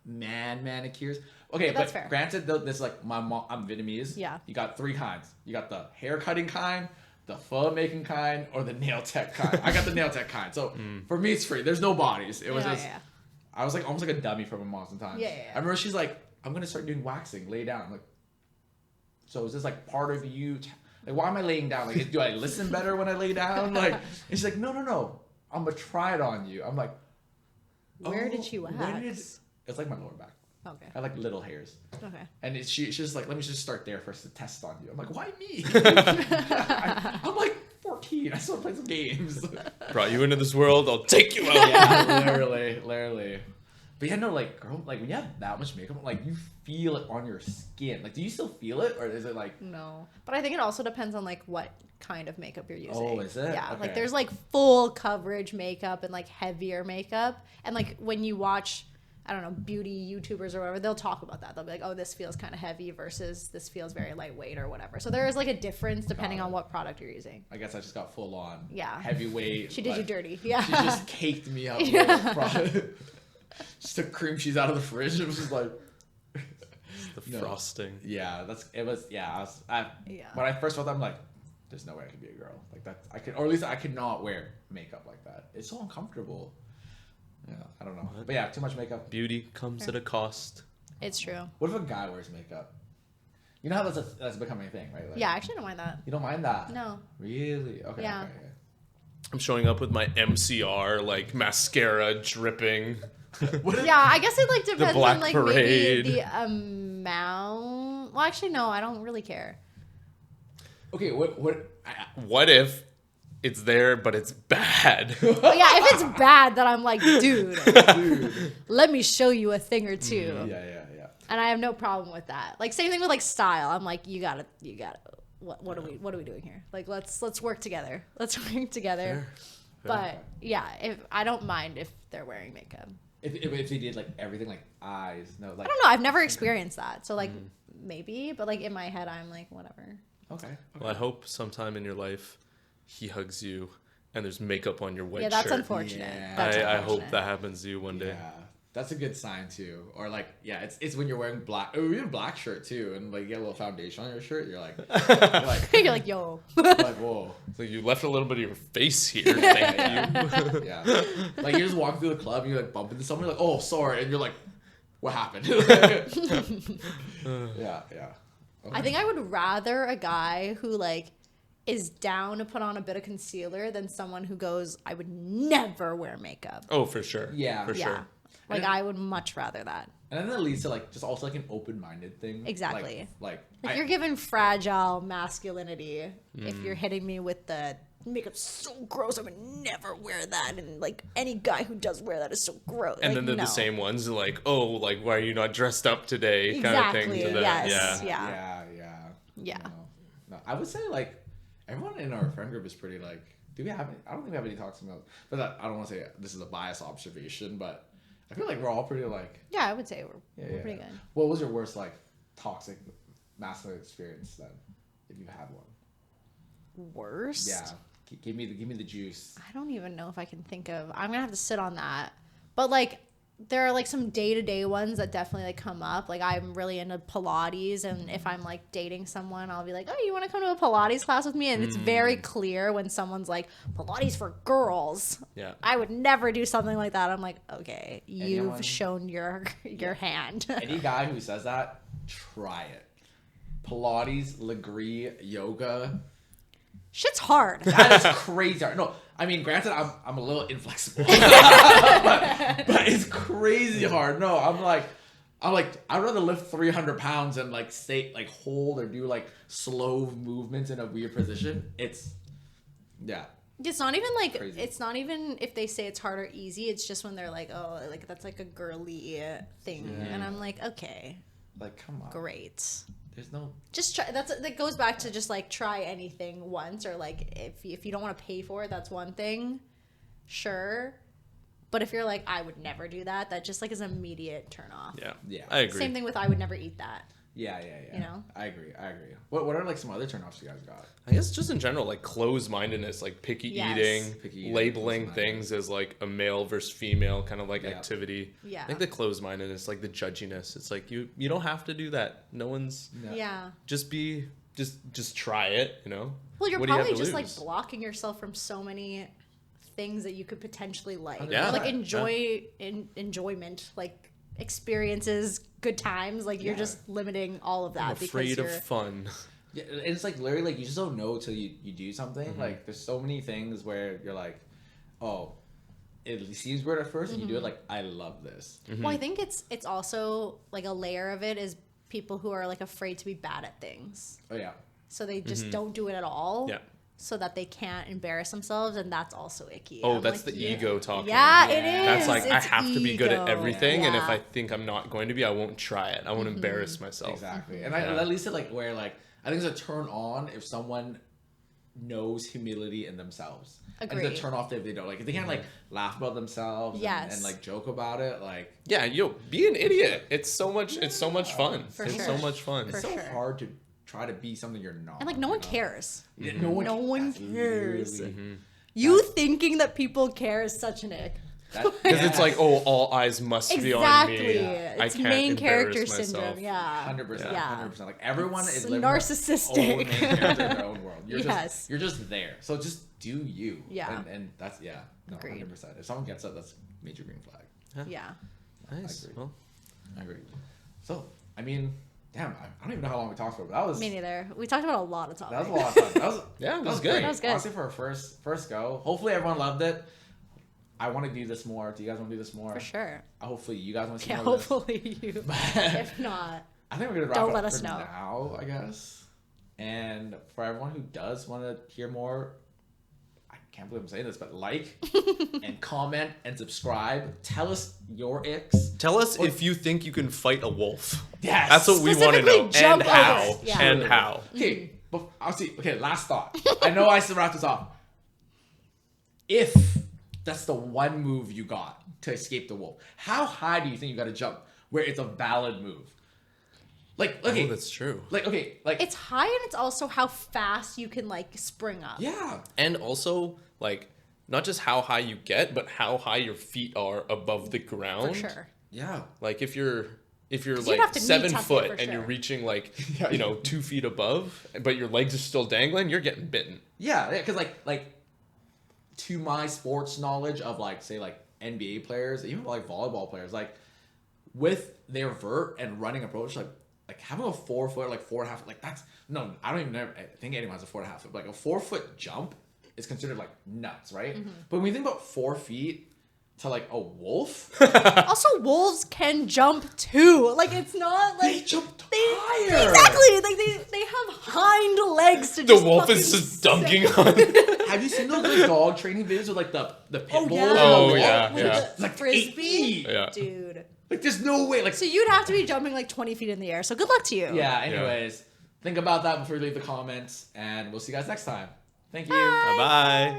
manicures. Okay, That's but fair. granted though, this is like my mom. I'm Vietnamese. Yeah. You got 3 kinds. You got the hair cutting kind, the pho making kind, or the nail tech kind. I got the nail tech kind. So for me, it's free. There's no bodies. It was just. I was like almost like a dummy for my mom sometimes. Yeah. I remember she's like, "I'm gonna start doing waxing. Lay down." I'm like, so is this like part of you? Like, why am I laying down? Like, do I listen better when I lay down? Like, and she's like, "No. I'm gonna try it on you." I'm like, Where did she wax? It's like my lower back. Okay. I have like little hairs. Okay. And she's just like, let me just start there first to test on you. I'm like, why me? I'm like 14. I still play some games. Brought you into this world, I'll take you out. Yeah, literally. But yeah, no, like, girl, like when you have that much makeup, like you feel it on your skin. Like, do you still feel it, or is it like? No, but I think it also depends on like what kind of makeup you're using. Oh, is it? Yeah, Okay. like there's like full coverage makeup and like heavier makeup, and like when you watch I don't know, beauty YouTubers or whatever, they'll talk about that. They'll be like, oh, this feels kind of heavy versus this feels very lightweight or whatever. So there is like a difference depending on what product you're using. I guess I just got full on. Yeah. Heavyweight. She did you dirty. Yeah. She just caked me up. With just took cream cheese out of the fridge. It was just like. The frosting. Yeah, when I first felt that, I'm like, there's no way I could be a girl. Like that, or at least I could not wear makeup like that. It's so uncomfortable. Yeah, I don't know. But yeah, too much makeup. Beauty comes at a cost. It's true. What if a guy wears makeup? You know how that's becoming a thing, right? Like, Yeah, I actually don't mind that. You don't mind that? No. Really? Okay. Yeah. Okay. I'm showing up with my MCR, like, mascara dripping. Yeah, I guess it like depends Black on like Parade. maybe the amount. Well, actually, no, I don't really care. Okay. What if it's there, but it's bad? But yeah, if it's bad, then I'm like, dude, let me show you a thing or two. Yeah. And I have no problem with that. Like same thing with like style. I'm like, you gotta. What are we doing here? Like let's work together. Let's work together. Fair. But yeah, if I don't mind if they're wearing makeup. If they did like everything, like eyes, no, like I don't know. I've never experienced that. So like maybe, but like in my head, I'm like whatever. Okay. Well, I hope sometime in your life he hugs you and there's makeup on your white Yeah, that's shirt. unfortunate. Yeah. That's I hope unfortunate. that happens to you one day. Yeah, that's a good sign too. Or like, yeah, it's when you're wearing black, or even black shirt too, and like you get a little foundation on your shirt. You're like, You're like, yo. like whoa. So you left a little bit of your face here. Thank you. Yeah. Like you're just walking through the club and you like bump into someone, you're like, oh, sorry, and you're like, what happened? Yeah. Okay. I think I would rather a guy who like is down to put on a bit of concealer than someone who goes, I would never wear makeup. Oh, for sure. Yeah. For Yeah. sure. Like And I would much rather that. And then that leads to like just also like an open-minded thing. Exactly. Like You're given fragile masculinity if you're hitting me with the makeup's so gross, I would never wear that, and like any guy who does wear that is so gross. And like, then they're no. the same ones like, oh, like, why are you not dressed up today? Kind of Exactly. thing to that. Yes. Yeah. Yeah. No, I would say like everyone in our friend group is pretty like. Do we have any? I don't think we have any toxic males. But I don't want to say this is a biased observation, but I feel like we're all pretty like. Yeah, I would say we're pretty good. What was your worst like toxic masculine experience then, if you had one? Worst? Yeah, give me the juice. I don't even know if I can think of. I'm gonna have to sit on that. But like, there are like some day-to-day ones that definitely like come up. Like I'm really into Pilates, and if I'm like dating someone, I'll be like, oh, you want to come to a Pilates class with me? And it's very clear when someone's like, Pilates for girls. Yeah. I would never do something like that. I'm like, okay, Anyone? you've shown your hand. Any guy who says that, try it. Pilates, Legree, yoga. Shit's hard. That is crazy hard. No, I mean, granted, I'm a little inflexible, but it's crazy hard. No, I'm like, I'd rather lift 300 pounds and like stay like hold or do like slow movements in a weird position. It's It's not even like Crazy. It's not even if they say it's hard or easy. It's just when they're like, oh, like that's like a girly thing, and I'm like, okay, like, come on, great. There's no. Just try. That goes back to just like try anything once, or like if you don't want to pay for it, that's one thing, sure. But if you're like, I would never do that, that just like is an immediate turn off. Yeah. I agree. Same thing with I would never eat that. Yeah. You know? I agree. What are like some other turnoffs you guys got? I guess just in general, like closed-mindedness, like picky Yes. eating, labeling things as like a male versus female kind of like activity. Yeah. I think the closed-mindedness, like the judginess. It's like you don't have to do that. No one's. Yeah. Just try it. You know. Well, you're What do you have probably to just like lose? blocking yourself from so many things that you could potentially like. Yeah. Or, like enjoyment, like experiences, good times. Like you're just limiting all of that I'm because afraid you're of fun. Yeah, it's like literally like you just don't know till you do something. Like there's so many things where you're like, oh, it seems weird at first, and you do it like, I love this. Well, I think it's also like a layer of it is people who are like afraid to be bad at things. Oh yeah. So they just don't do it at all. Yeah. So that they can't embarrass themselves, and that's also icky. Oh, I'm that's like, the ego talking. Yeah, Yeah. it is. That's like I It's have to be good at ego. everything, and if Yeah. I think I'm not going to be, I won't try it. I won't embarrass myself. Exactly. And at least it like where like I think it's a turn on if someone knows humility in themselves. Agree. And to turn off if they don't. Like, if they can't, like, laugh about themselves and, like, joke about it, like... Yeah, be an idiot. It's so much fun. It's so much fun. It's so hard to try to be something you're not. And, like, no one cares. Yeah, no one cares. Literally... You thinking that people care is such an ick. Because it's like, oh, all eyes must be on me. Exactly. It's main character syndrome. Yeah. 100%. Yeah. 100%. Like, everyone It's is living narcissistic. their own main character in their own world. You're Yes. you're just there. So just do you. Yeah. And that's, no, Agreed. 100%. If someone gets that, that's major green flag. Yeah. Nice. I agree. Well, I agree. So, I mean, damn, I don't even know how long we talked for, but that was... Me neither. We talked about a lot of topics. That was a lot of fun. it was great. good. That was good. Honestly, for our first go. Hopefully everyone loved it. I want to do this more. Do you guys want to do this more? For sure. Hopefully you guys want to see Yeah, more of this. hopefully you. If not, I think we're going to wrap don't it let up us for know. now, I guess. And for everyone who does want to hear more, I can't believe I'm saying this, but like and comment and subscribe. Tell us your icks. tell us if you think you can fight a wolf. Yes. That's what we want to Specifically know. jump And how. over it. Yeah. And how. Okay, but I'll see. Okay, last thought. I know I still wrap this off. If that's the one move you got to escape the wolf, how high do you think you got to jump where it's a valid move? Like, okay, Oh, that's true. like, okay, like, it's high and it's also how fast you can like spring up. yeah, And also, like, not just how high you get, but how high your feet are above the ground. For sure. yeah. Like, if you're you'd have like to 7 knee tuck it foot for and you're sure. reaching like 2 feet above, but your legs are still dangling, you're getting bitten. Yeah, because like to my sports knowledge of like say like NBA players, even like volleyball players, like with their vert and running approach, like having a 4 foot, like 4.5, like that's no, I don't even know. I think anyone has a 4.5 foot, but like a 4 foot jump is considered like nuts, right? But when you think about 4 feet to like a wolf, Also, wolves can jump too. Like it's not like they jump higher. Exactly. Like they have hind legs to The just wolf fucking is just sit. dunking on it. Have you seen those like dog training videos with like the pit bulls? Yeah. and the Oh, wolf? yeah, With yeah. the Like 8 frisbee. feet. Yeah. Dude. Like there's no way. Like So you'd have to be jumping like 20 feet in the air. So good luck to you. yeah. Anyways, think about that before you leave the comments, and we'll see you guys next time. Thank you. Bye-bye.